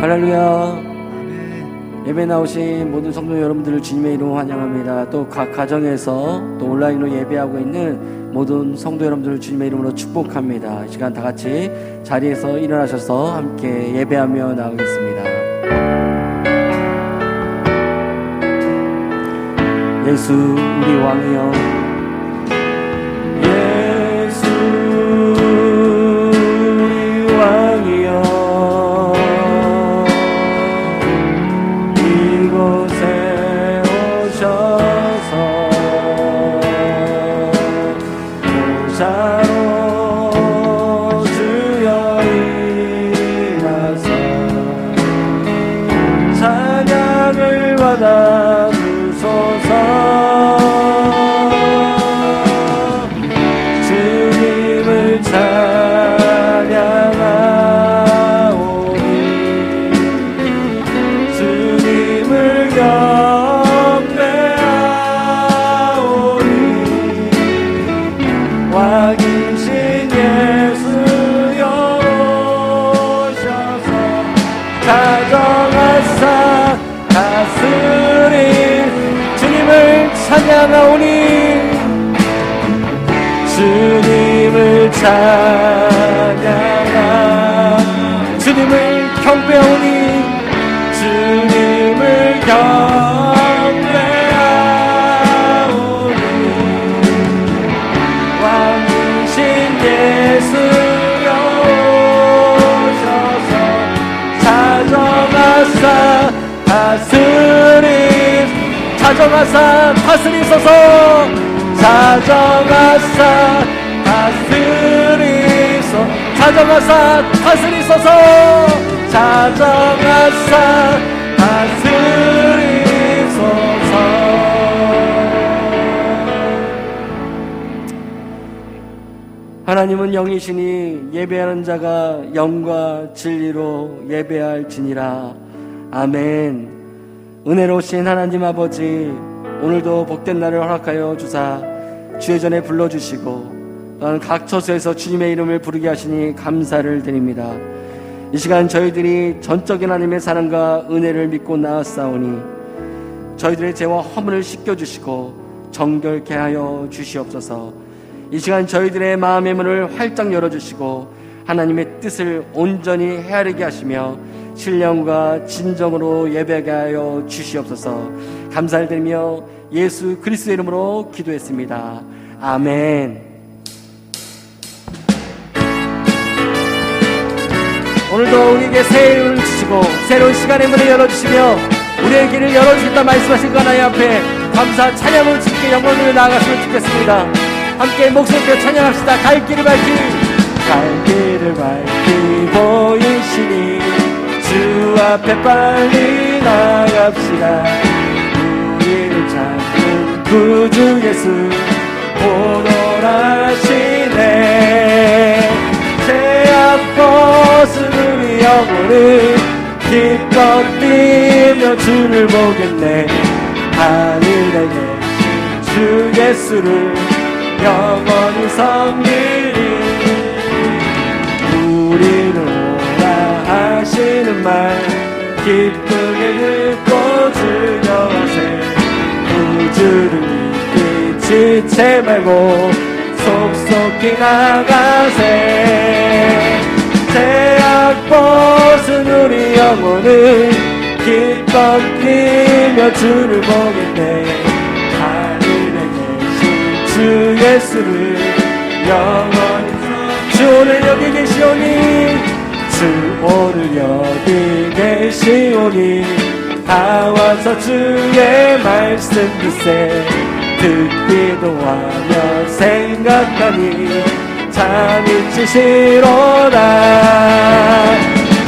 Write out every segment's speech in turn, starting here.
할렐루야. 예배 나오신 모든 성도 여러분들을 주님의 이름으로 환영합니다. 또 각 가정에서 또 온라인으로 예배하고 있는 모든 성도 여러분들을 주님의 이름으로 축복합니다. 이 시간 다 같이 자리에서 일어나셔서 함께 예배하며 나가겠습니다. 예수 우리 왕이여, 예수 우리 왕이여, 이곳에 오셔서 보좌로 주여 일하사 찬양을 받아 주님을 찬양하오니 주님을 경배하오니 왕이신 예수여 오셔서 가정하사 다스린 주님을 찬양하오니 주님을 찬양하 주님을 경배하오니 주님을 경배하오니 왕이신 예수여 오셔서 찾아가사 찾아가사 다스리소서 찾아가사 다스리소서 찾아가사 다스리소서. 하나님은 영이시니 예배하는 자가 영과 진리로 예배할지니라. 아멘. 은혜로우신 하나님 아버지, 오늘도 복된 날을 허락하여 주사 주의 전에 불러주시고 또한 각 처소에서 주님의 이름을 부르게 하시니 감사를 드립니다. 이 시간 저희들이 전적인 하나님의 사랑과 은혜를 믿고 나아싸우니 저희들의 죄와 허물을 씻겨주시고 정결케 하여 주시옵소서. 이 시간 저희들의 마음의 문을 활짝 열어주시고 하나님의 뜻을 온전히 헤아리게 하시며 신령과 진정으로 예배하게 하여 주시옵소서. 감사를 드리며 예수 그리스도의 이름으로 기도했습니다. 아멘. 오늘도 우리에게 새 일을 주시고 새로운 시간의 문을 열어주시며 우리의 길을 열어주겠다 말씀하신 그 하나님 앞에 감사 찬양으로 주님께 영광을 나아갔으면 좋겠습니다. 함께 목소리로 찬양합시다. 갈 길을 밝히 보이시니 주 앞에 빨리 나갑시다. 우리를 찾는 구주 예수 오너라시네. 죄악 벗은 우리 영혼을 기껏 뛰며 주를 보겠네. 하늘에 계신 주 예수를 영원히 섬기리. 우리를 오라 하시는 말 기쁘게 듣고 즐겨하세. 구주를 믿기 지체 말고 속속히 나가세. 죄악 벗은 우리 영혼을 기껏 뛰며 주를 보겠네. 하늘에 계신 주 예수를 영원히 주 오늘 여기 계시오니 주 오늘 여기 계시오니 다 와서 주의 말씀 듣세. 듣기도 하며 생각하니 잠이 치시로다.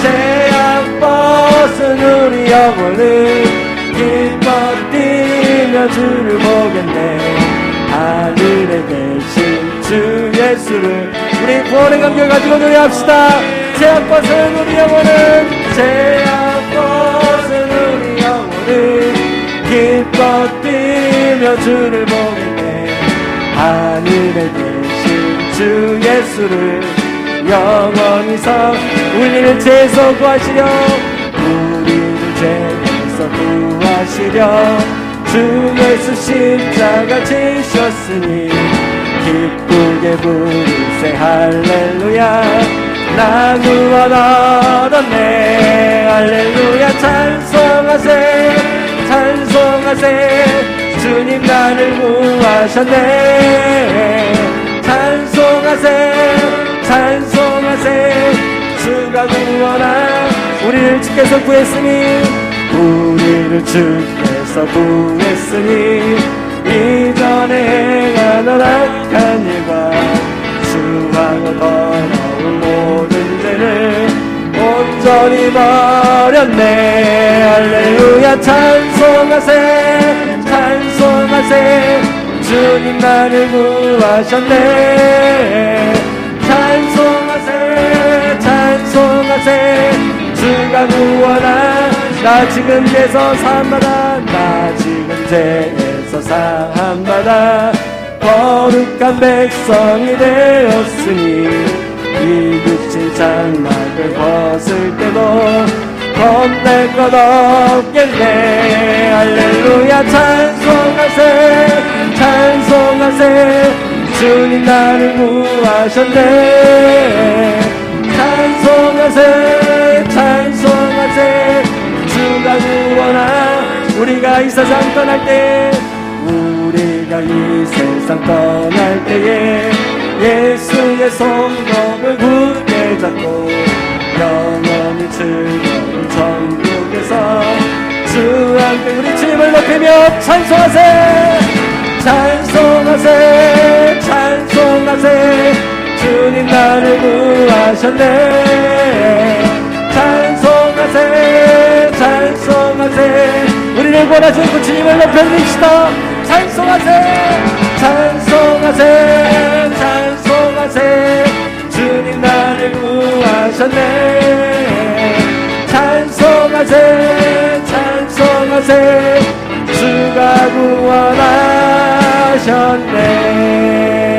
죄악 벗은 우리 영혼을 기뻐 뛰며 주를 보겠네. 하늘에 계신 주 예수를 우리 구원의 감격을 가지고 노래합시다. 죄악 벗은 우리 영혼은 기뻐 뛰며 주를 보겠네. 하늘에 계신 주 예수를 영원히 우리를 죄에서 구하시려 구하시려 주 예수 십자가 지셨으니 기쁘게 부르세 할렐루야 나 구원 얻었네 할렐루야 찬송하세 찬송하세 주님 나를 구하셨네 찬송하세 찬송하세 주가 구원한 우리를 주께서 구했으니 우리를 주께서 구했으니 이전에 행하던 악한 일과 수하고 더러운 모든 죄를 온전히 버렸네 할렐루야 찬송하세 찬송하세 주님 나를 구하셨네 찬송하세 찬송하세 주가 구원한 나 지금 죄에서 사함받아 나 지금 죄에서 사함받아 거룩한 백성이 되었으니 이웃인 장막을 벗을 때도 겁낼 것 없겠네 할렐루야 찬송하세 찬송하세 주님 나를 구하셨네 찬송하세 찬송하세 주가 구원한 우리가 이 세상 떠날 때 우리가 이 세상 떠날 때에 예수의 손목을 굳게 잡고 영원히 즐거운 천국에서 주 함께 우리 주님을 높이며 찬송하세 찬송하세 찬송하세 주님 나를 구하셨네 찬송하세 찬송하세 우리를 구원하신 그 주님을 높여드립시다 찬송하세 찬송하세 찬송하세 주님 나를 구하셨네 찬송하세 찬송하세 주가 구원하셨네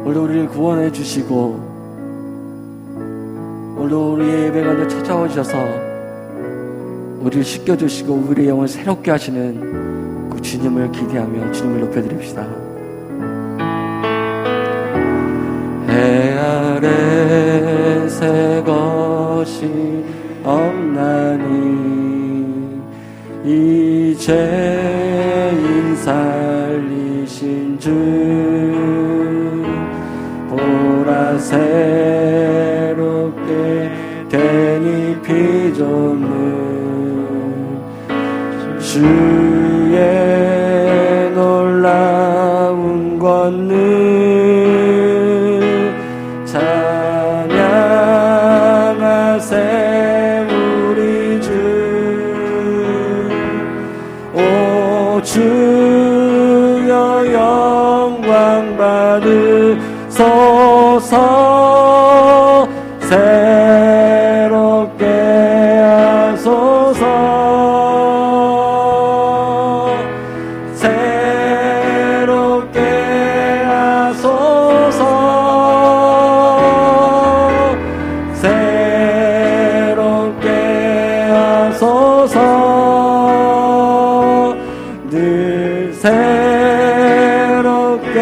오늘도 우리를 구원해 주시고 오늘도 우리의 예배 가운데 찾아와 주셔서 우리를 씻겨주시고 우리의 영을 새롭게 하시는 그 주님을 기대하며 주님을 높여드립시다. 해 아래 새 것이 없나니 이제인 살리신 주 보라 새롭게 되니 비좁는 주의 놀라운 권능 찬양하세 우리 주 오 주여 영광 받으소서 새롭게 하소서 새롭게 하소서 새롭게 하소서 늘 새롭게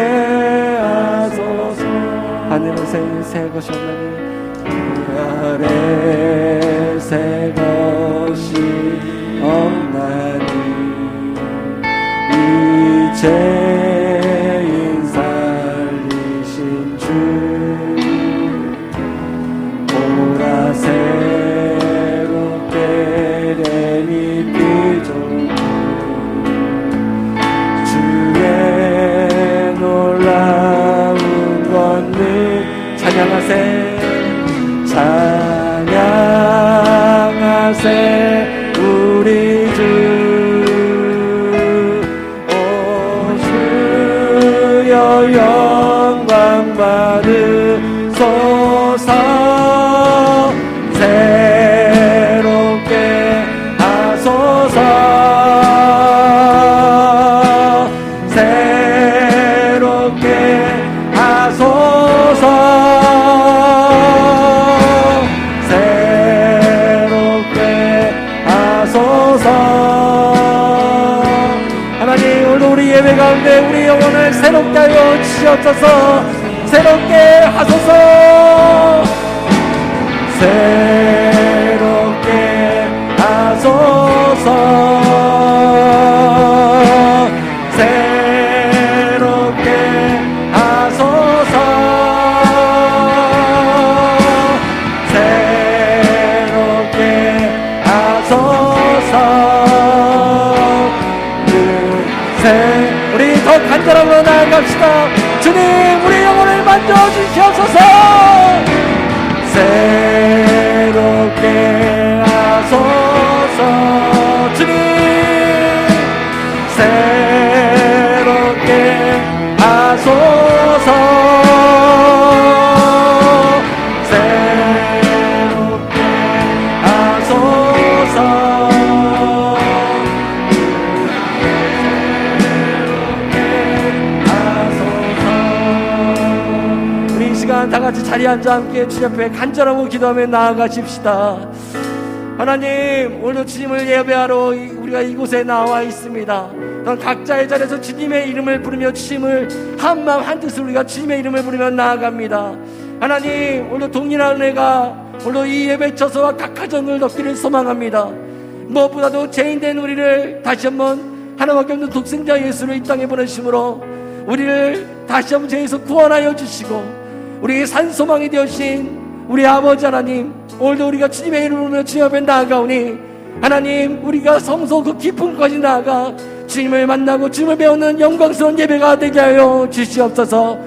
하소서 하늘은 새 것이 없나니 아래 새 것이 없나니 이제인 살리신 주 보라 새롭게 되니 비좁은 주의 놀라운 권능 찬양하세 찬양하세 우리 주 오 주여 영광 받으소서 새롭게 하소서 예배 가운데 우리 영혼을 새롭게 하여 주시옵소서. 새롭게 하소서. 새롭게 하소서. 새롭게 하소서. 새롭게 하소서. 우리 더 간절함으로 나아갑시다. 주님, 우리 영혼을 만져주시옵소서. 새롭게 하소서. 주님, 새롭게 하소서. 새롭게 하소서. 다 같이 자리에 앉아 함께 주님 앞에 간절하고 기도하며 나아가십시다. 하나님, 오늘도 주님을 예배하러 우리가 이곳에 나와 있습니다. 각자의 자리에서 주님의 이름을 부르며 주님을 한마음 한뜻으로 우리가 주님의 이름을 부르며 나아갑니다. 하나님, 오늘도 동일한 은혜가 오늘도 이 예배 처소와 각 가정을 얻기를 소망합니다. 무엇보다도 죄인된 우리를 다시 한번 하나밖에 없는 독생자 예수를 이 땅에 보내심으로 우리를 다시 한번 죄에서 구원하여 주시고 우리의 산소망이 되어주신 우리 아버지 하나님, 오늘도 우리가 주님의 이름으로 주님 앞에 나아가오니 하나님, 우리가 성소 그 깊은 곳까지 나아가 주님을 만나고 주님을 배우는 영광스러운 예배가 되게 하여 주시옵소서.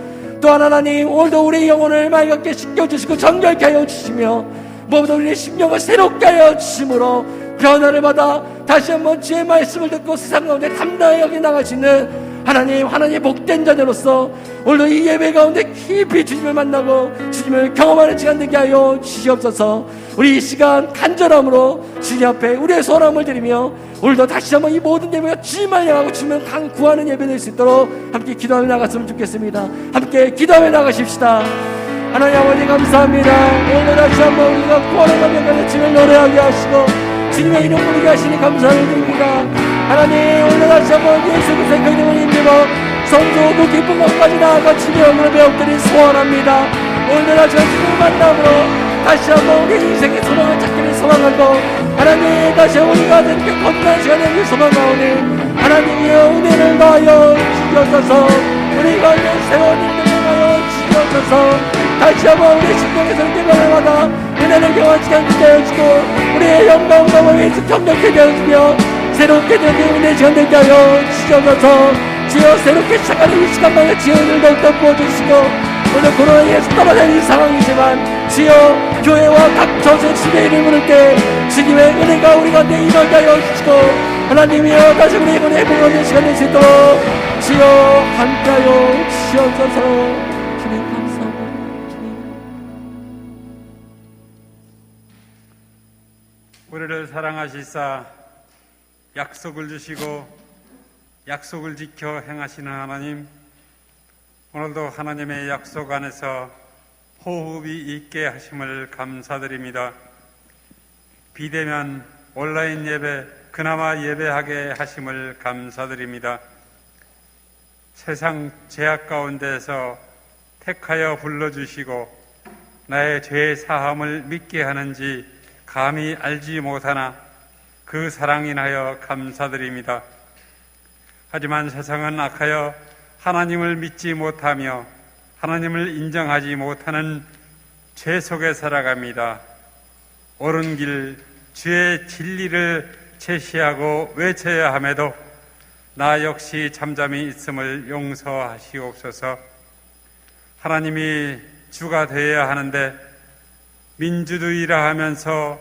또한 하나님, 오늘도 우리의 영혼을 맑게 씻겨주시고 정결케 하여 주시며 무엇보다 우리의 심령을 새롭게 하여 주심으로 변화를 받아 다시 한번 주의 말씀을 듣고 세상 가운데 담대하게 나갈 수 있는 하나님의 복된 자녀로서 오늘도 이 예배 가운데 깊이 주님을 만나고 주님을 경험하는 시간 되게 하여 주시옵소서. 우리 이 시간 간절함으로 주님 앞에 우리의 소원함을 드리며 오늘도 다시 한번 이 모든 예배가 주님을 향하고 주님을 구하는 예배 될 수 있도록 함께 기도하며 나갔으면 좋겠습니다. 함께 기도하며 나가십시다. 하나님 아버지, 감사합니다. 오늘도 다시 한번 우리가 구원의 감격을 주님을 노래하게 하시고 주님의 이름 부르게 하시니 감사를 드립니다. 하나님, 오늘 다시 한번 예수 그리스도의 그 이름을 힘입어 성소 그 깊은 곳까지 나아가 주님의 얼굴을 배웠더니 소원합니다. 오늘 다시 한번 주님을 만남으로 다시 한번 우리 인생의 소망을 찾기를 소망하고 하나님, 다시 한번 우리가 이렇게 건강한 시간을 위해 소망하오니 하나님의 은혜를 더하여 주시옵소서. 우리가 이제 새로운 일들을 하여 주시옵소서. 다시 한번 우리 심령에서 이렇게 변화받아 은혜를 경험한 시간 되게 해주고 우리의 영광 영광을 위해서 경력해 되어주며 새롭게 되는 은혜 시간 되게 하여 주시옵소서. 주여, 새롭게 시작하는 이 시간만에 지혜를 더욱더 부어주시고 오늘 코로나에서 떨어져 있는 상황이지만 주여, 교회와 각 저수의 주님의 이름을 부를 때 주님의 은혜가 우리 가운데 임하게 하여 주시고 하나님이여, 다시 우리 이번에 회복을 얻는 시간 될 수 있도록 주여 함께하여 주시옵소서. 주님 감사합니다. 주님. 우리를 사랑하시사 약속을 주시고 약속을 지켜 행하시는 하나님, 오늘도 하나님의 약속 안에서 호흡이 있게 하심을 감사드립니다. 비대면 온라인 예배 그나마 예배하게 하심을 감사드립니다. 세상 죄악 가운데서 택하여 불러주시고 나의 죄 사함을 믿게 하는지 감히 알지 못하나 그 사랑 인하여 감사드립니다. 하지만 세상은 악하여 하나님을 믿지 못하며 하나님을 인정하지 못하는 죄 속에 살아갑니다. 옳은 길, 주의 진리를 제시하고 외쳐야 함에도 나 역시 잠잠히 있음을 용서하시옵소서. 하나님이 주가 되어야 하는데 민주주의라 하면서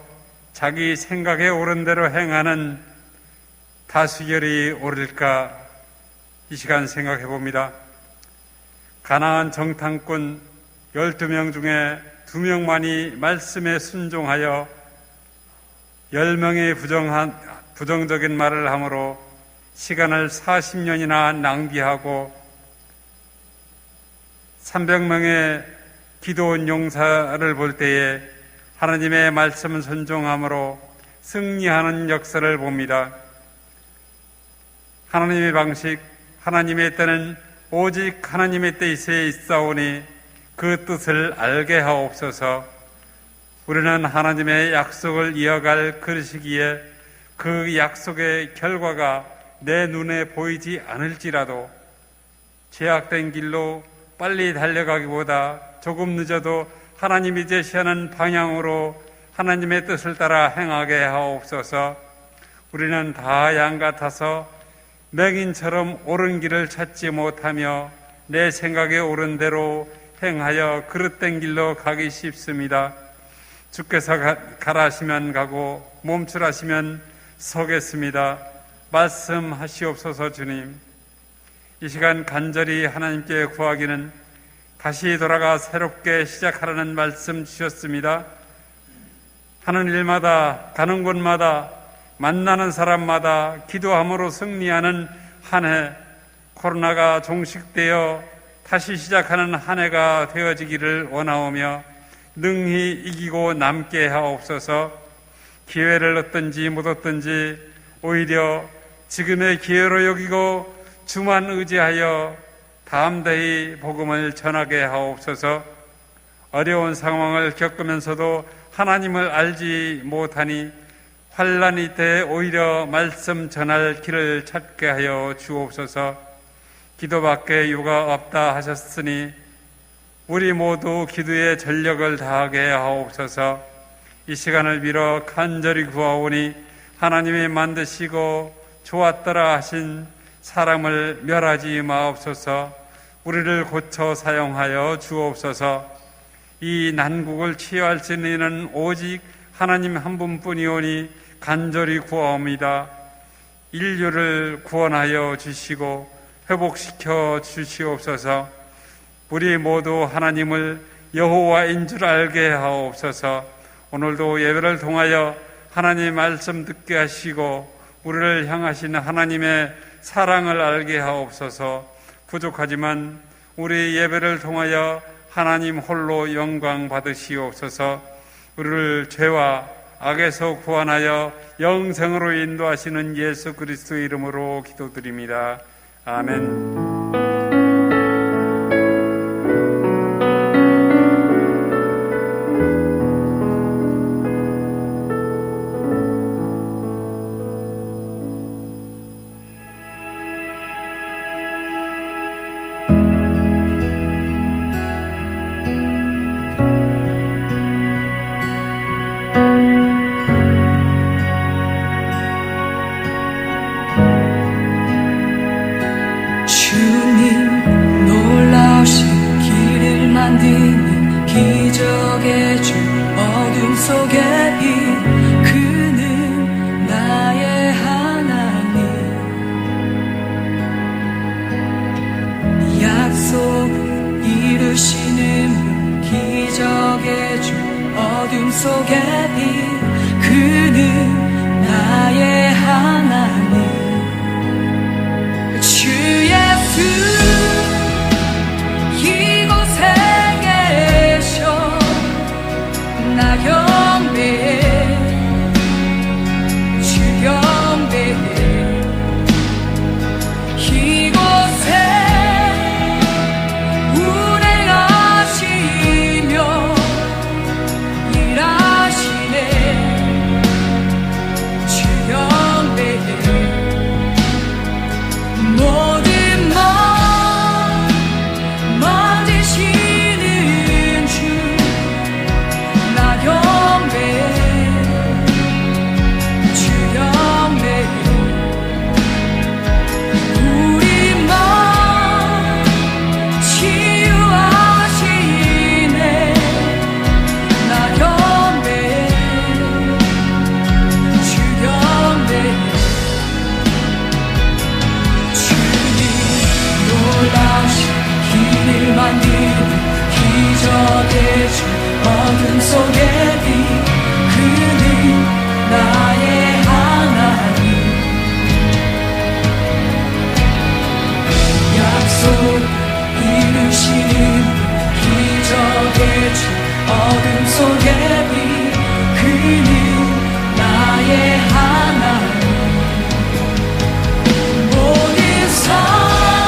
자기 생각에 옳은 대로 행하는 다수결이 옳을까, 이 시간 생각해 봅니다. 가나안 정탐꾼 12명 중에 2명만이 말씀에 순종하여 10명의 부정적인 말을 함으로 시간을 40년이나 낭비하고 300명의 기도원 용사를 볼 때에 하나님의 말씀 순종함으로 승리하는 역사를 봅니다. 하나님의 방식, 하나님의 때는 오직 하나님의 때에 있사오니 그 뜻을 알게 하옵소서. 우리는 하나님의 약속을 이어갈 그릇이기에 그 약속의 결과가 내 눈에 보이지 않을지라도 제약된 길로 빨리 달려가기보다 조금 늦어도 하나님이 제시하는 방향으로 하나님의 뜻을 따라 행하게 하옵소서. 우리는 다 양 같아서 맹인처럼 옳은 길을 찾지 못하며 내 생각에 옳은 대로 행하여 그릇된 길로 가기 쉽습니다. 주께서 가라시면 가고 멈추라시면 서겠습니다. 말씀하시옵소서. 주님, 이 시간 간절히 하나님께 구하기는 다시 돌아가 새롭게 시작하라는 말씀 주셨습니다. 하는 일마다, 가는 곳마다, 만나는 사람마다 기도함으로 승리하는 한 해, 코로나가 종식되어 다시 시작하는 한 해가 되어지기를 원하오며 능히 이기고 남게 하옵소서. 기회를 얻든지 못 얻든지 오히려 지금의 기회로 여기고 주만 의지하여 담대히 복음을 전하게 하옵소서. 어려운 상황을 겪으면서도 하나님을 알지 못하니 환난이 때 오히려 말씀 전할 길을 찾게 하여 주옵소서. 기도밖에 유가 없다 하셨으니 우리 모두 기도에 전력을 다하게 하옵소서. 이 시간을 빌어 간절히 구하오니 하나님이 만드시고 좋았더라 하신 사람을 멸하지 마옵소서. 우리를 고쳐 사용하여 주옵소서. 이 난국을 치유할 수 있는 이는 오직 하나님 한 분뿐이오니 간절히 구하옵니다. 인류를 구원하여 주시고 회복시켜 주시옵소서. 우리 모두 하나님을 여호와인 줄 알게 하옵소서. 오늘도 예배를 통하여 하나님의 말씀 듣게 하시고 우리를 향하신 하나님의 사랑을 알게 하옵소서. 부족하지만 우리 예배를 통하여 하나님 홀로 영광 받으시옵소서. 우리를 죄와 악에서 구원하여 영생으로 인도하시는 예수 그리스도의 이름으로 기도드립니다. 아멘. 기적의 주 어둠 속의 빛 그는 나의 하나님 약속을 이루시는 분 기적의 주 어둠 속의 빛 그는 나의 하나님 주 예수 나 경배해 주 경배해 이곳에 운행하시며 일하시네 주 경배해 모든 맘 만지시는 주 기적의 주 어둠 속의 빛 그는 나의 하나님 약속 이루시는 기적의 주 어둠 속의 빛 그는 나의 하나님 모든 삶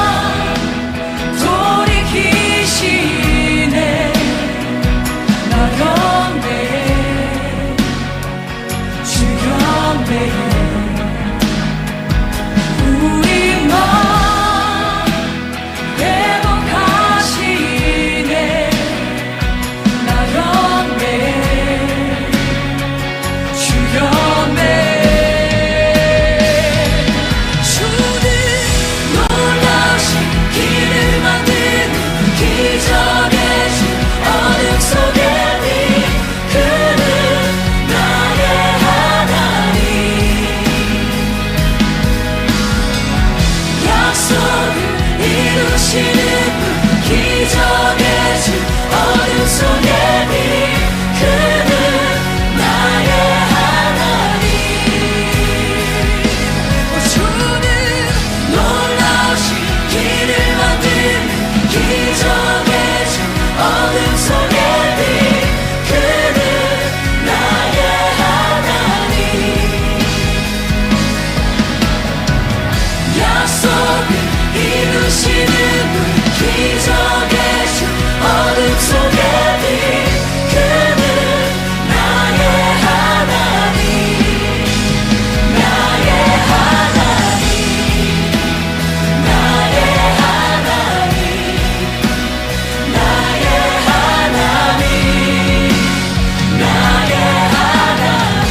약속을 이루시는 분 기적의 주 어둠 속의 빛 그는 나의 하나님 주는 놀라우신 길을 만드는 기적의 주 어둠 속의 빛 그는 나의 하나님 약속을 이루시는 분 기적의 주 어둠 속의 빛 그는 나의 하나님 나의 하나님 나의 하나님 나의 하나님 나의 하나님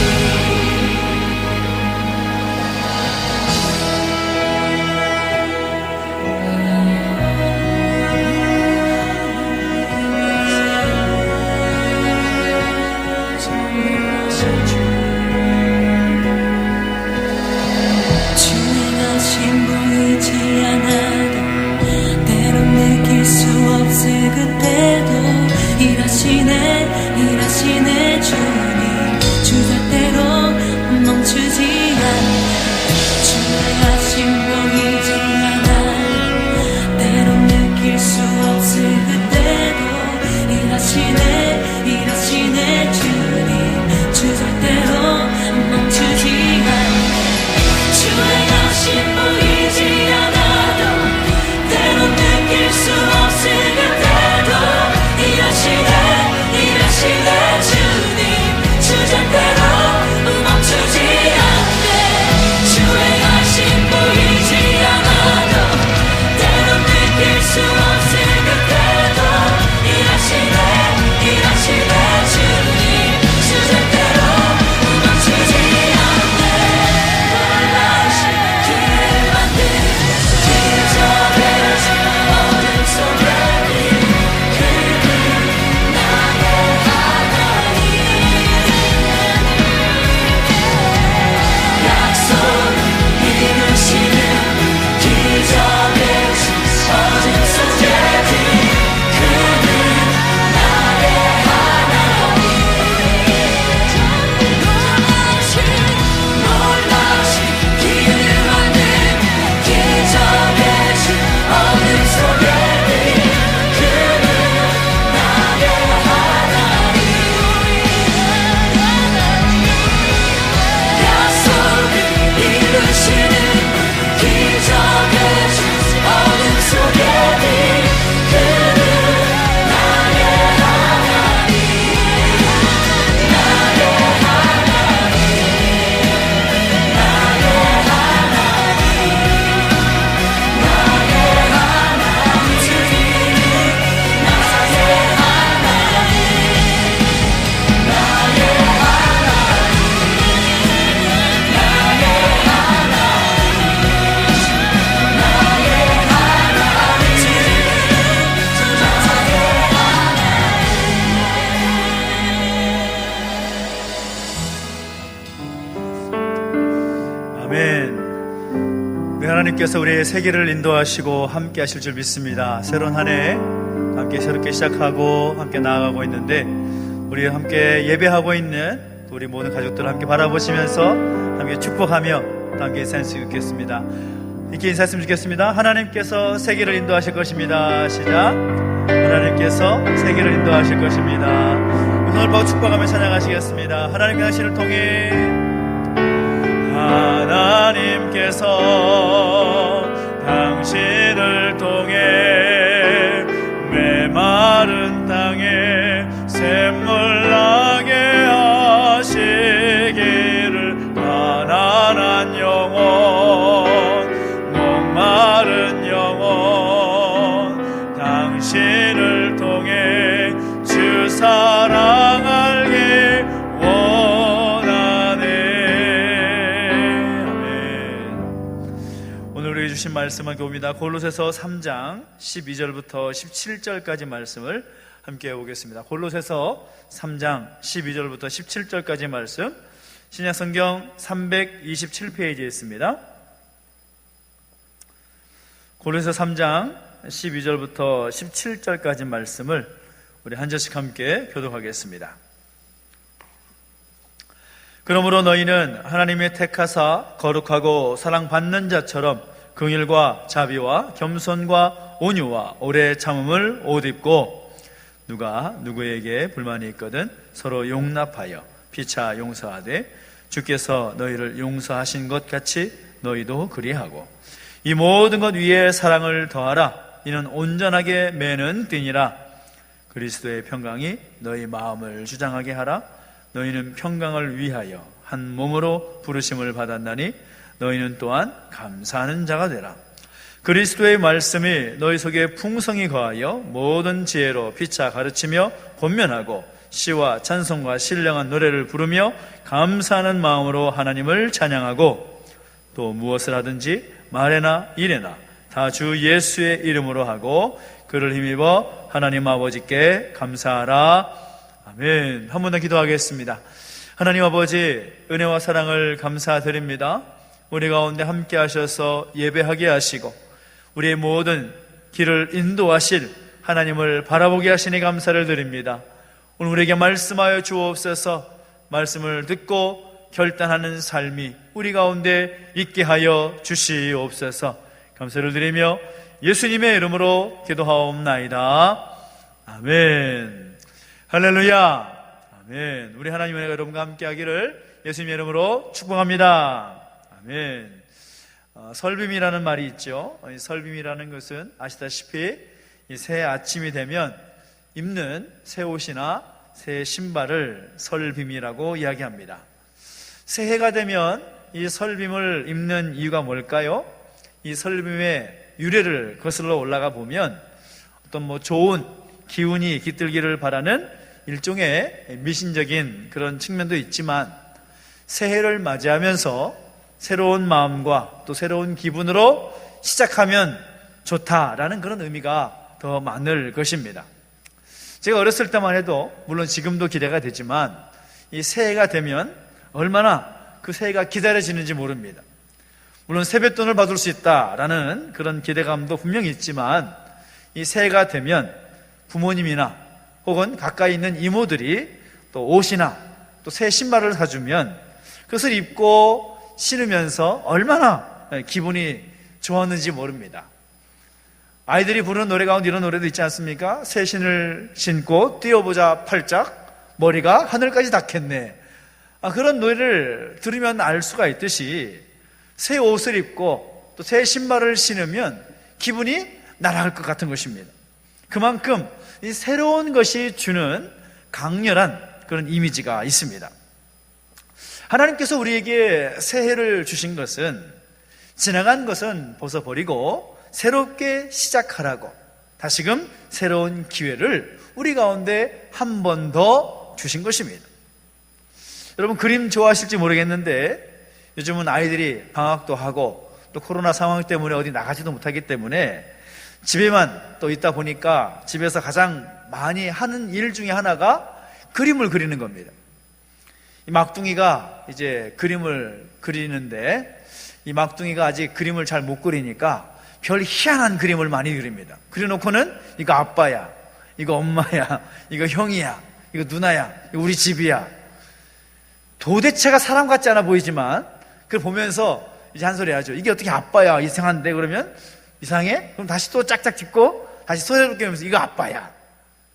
주행하신 보이지 않아도 때론 느낄 수 없을 그때도 일하시네 주님 주 절대로 멈추지 않네 주행하신 보이지 않아도 때론 느낄 수 없을 그때도 일하시네 주님 주 절대로 멈추지 않네 주행하신 보이지 않아도 때론 느낄 수 없을 그때도 일하시네 주님 주 절대로 멈추지 않네 주행하신 보이지 않아도 때론 느낄 수 없을 그때도 일하시네 주님 주 절대로 멈추지 않네 놀라우신 길을 만드는 기적의 주 어둠 속의 빛 그는 나의 하나님 약속을 이루시는 기적의 주 어둠 속의 빛 그는 나의 하나님 놀라우신 길을 만드는 기적의 주 어둠 속의 빛 그는 나의 하나님 약속을 이루시는 기적의 주 어둠 속의 빛 그는 나의 하나님 나의 하나님 나의 아멘. 우리 하나님께서 우리의 세계를 인도하시고 함께 하실 줄 믿습니다. 새로운 한 해 함께 새롭게 시작하고 함께 나아가고 있는데 우리 함께 예배하고 있는 우리 모든 가족들 함께 바라보시면서 함께 축복하며 함께 인사할 수 있겠습니다. 이렇게 인사했으면 좋겠습니다. 하나님께서 세계를 인도하실 것입니다. 시작. 하나님께서 세계를 인도하실 것입니다. 오늘 보고 축복하며 찬양하시겠습니다. 하나님 당신을 통해 하나님께서 당신을 통해 메마른 땅에 샘물 나게 하시기를 가난한 영혼 목마른 영혼 당신을 통해 주 사랑 알게 원하네. 아멘. 오늘 우리에게 주신 말씀은 봅니다. 골로새서 3장 12절부터 17절까지 말씀을 함께 해보겠습니다. 골로새서 3장 12절부터 17절까지 말씀, 신약성경 327페이지에 있습니다. 고린도서 3장 12절부터 17절까지 말씀을 우리 한 절씩 함께 교독하겠습니다. 그러므로 너희는 하나님의 택하사 거룩하고 사랑받는 자처럼 긍휼과 자비와 겸손과 온유와 오래 참음을 옷 입고, 누가 누구에게 불만이 있거든 서로 용납하여 피차 용서하되 주께서 너희를 용서하신 것 같이 너희도 그리하고, 이 모든 것 위에 사랑을 더하라. 이는 온전하게 매는 띠니라. 그리스도의 평강이 너희 마음을 주장하게 하라. 너희는 평강을 위하여 한 몸으로 부르심을 받았나니 너희는 또한 감사하는 자가 되라. 그리스도의 말씀이 너희 속에 풍성히 거하여 모든 지혜로 피차 가르치며 권면하고 시와 찬송과 신령한 노래를 부르며 감사하는 마음으로 하나님을 찬양하고, 또 무엇을 하든지 말에나 일에나 다 주 예수의 이름으로 하고 그를 힘입어 하나님 아버지께 감사하라. 아멘. 한 번 더 기도하겠습니다. 하나님 아버지, 은혜와 사랑을 감사드립니다. 우리 가운데 함께 하셔서 예배하게 하시고 우리의 모든 길을 인도하실 하나님을 바라보게 하시니 감사를 드립니다. 오늘 우리에게 말씀하여 주옵소서. 말씀을 듣고 결단하는 삶이 우리 가운데 있게 하여 주시옵소서. 감사를 드리며 예수님의 이름으로 기도하옵나이다. 아멘. 할렐루야. 아멘. 우리 하나님의 여러분과 함께 하기를 예수님의 이름으로 축복합니다. 아멘. 설빔이라는 말이 있죠. 이 설빔이라는 것은 아시다시피 이 새 아침이 되면 입는 새 옷이나 새 신발을 설빔이라고 이야기합니다. 새해가 되면 이 설빔을 입는 이유가 뭘까요? 이 설빔의 유래를 거슬러 올라가 보면 어떤 좋은 기운이 깃들기를 바라는 일종의 미신적인 그런 측면도 있지만, 새해를 맞이하면서 새로운 마음과 또 새로운 기분으로 시작하면 좋다라는 그런 의미가 더 많을 것입니다. 제가 어렸을 때만 해도, 물론 지금도 기대가 되지만, 이 새해가 되면 얼마나 그 새해가 기다려지는지 모릅니다. 물론 세뱃돈을 받을 수 있다라는 그런 기대감도 분명히 있지만, 이 새해가 되면 부모님이나 혹은 가까이 있는 이모들이 또 옷이나 또 새 신발을 사주면 그것을 입고 신으면서 얼마나 기분이 좋았는지 모릅니다. 아이들이 부르는 노래 가운데 이런 노래도 있지 않습니까? 새 신을 신고 뛰어보자 팔짝 머리가 하늘까지 닿겠네. 그런 노래를 들으면 알 수가 있듯이 새 옷을 입고 또 새 신발을 신으면 기분이 날아갈 것 같은 것입니다. 그만큼 이 새로운 것이 주는 강렬한 그런 이미지가 있습니다. 하나님께서 우리에게 새해를 주신 것은 지나간 것은 벗어버리고 새롭게 시작하라고, 다시금 새로운 기회를 우리 가운데 한 번 더 주신 것입니다. 여러분, 그림 좋아하실지 모르겠는데 요즘은 아이들이 방학도 하고 또 코로나 상황 때문에 어디 나가지도 못하기 때문에 집에만 또 있다 보니까 집에서 가장 많이 하는 일 중에 하나가 그림을 그리는 겁니다. 이 막둥이가 이제 그림을 그리는데, 이 막둥이가 아직 그림을 잘 못 그리니까 별 희한한 그림을 많이 그립니다. 그려놓고는 이거 아빠야, 이거 엄마야, 이거 형이야, 이거 누나야, 이거 우리 집이야. 도대체가 사람 같지 않아 보이지만 그걸 보면서 이제 한 소리 하죠. 이게 어떻게 아빠야, 이상한데. 그러면 이상해? 그럼 다시 또 짝짝 짚고 다시 소리롭게 하면서 이거 아빠야,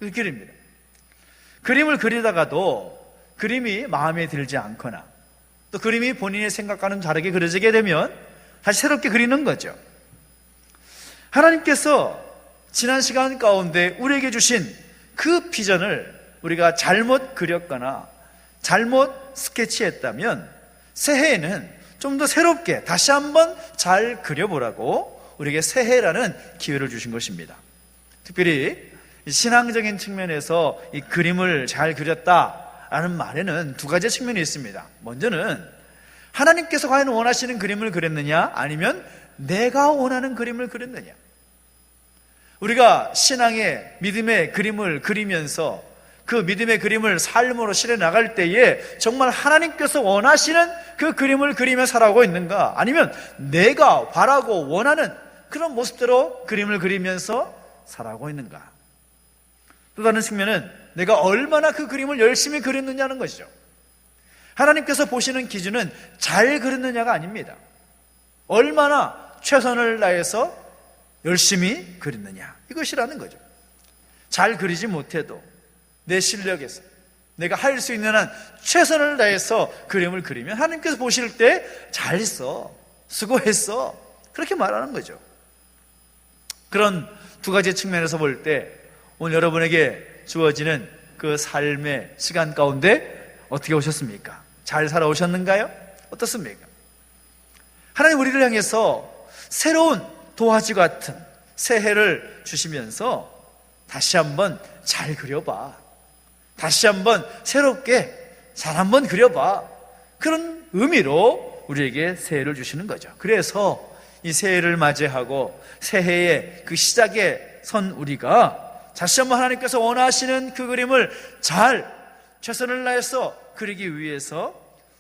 이렇게 그립니다. 그림을 그리다가도 그림이 마음에 들지 않거나 또 그림이 본인의 생각과는 다르게 그려지게 되면 다시 새롭게 그리는 거죠. 하나님께서 지난 시간 가운데 우리에게 주신 그 비전을 우리가 잘못 그렸거나 잘못 스케치했다면 새해에는 좀 더 새롭게 다시 한번 잘 그려보라고 우리에게 새해라는 기회를 주신 것입니다. 특별히 신앙적인 측면에서 이 그림을 잘 그렸다라는 말에는 두 가지 측면이 있습니다. 먼저는 하나님께서 과연 원하시는 그림을 그렸느냐, 아니면 내가 원하는 그림을 그렸느냐. 우리가 신앙의 믿음의 그림을 그리면서 그 믿음의 그림을 삶으로 실어 나갈 때에 정말 하나님께서 원하시는 그 그림을 그리며 살아가고 있는가, 아니면 내가 바라고 원하는 그런 모습대로 그림을 그리면서 살아가고 있는가? 또 다른 측면은 내가 얼마나 그 그림을 열심히 그렸느냐는 것이죠. 하나님께서 보시는 기준은 잘 그렸느냐가 아닙니다. 얼마나 최선을 다해서 열심히 그렸느냐, 이것이라는 거죠. 잘 그리지 못해도 내 실력에서 내가 할 수 있는 한 최선을 다해서 그림을 그리면 하나님께서 보실 때 잘했어, 수고했어, 그렇게 말하는 거죠. 그런 두 가지 측면에서 볼 때 오늘 여러분에게 주어지는 그 삶의 시간 가운데 어떻게 오셨습니까? 잘 살아오셨는가요? 어떻습니까? 하나님 우리를 향해서 새로운 도화지 같은 새해를 주시면서 다시 한번 잘 그려봐, 다시 한번 새롭게 잘 한번 그려봐, 그런 의미로 우리에게 새해를 주시는 거죠. 그래서 이 새해를 맞이하고 새해의 그 시작에 선 우리가 다시 한번 하나님께서 원하시는 그 그림을 잘 최선을 다해서 그리기 위해서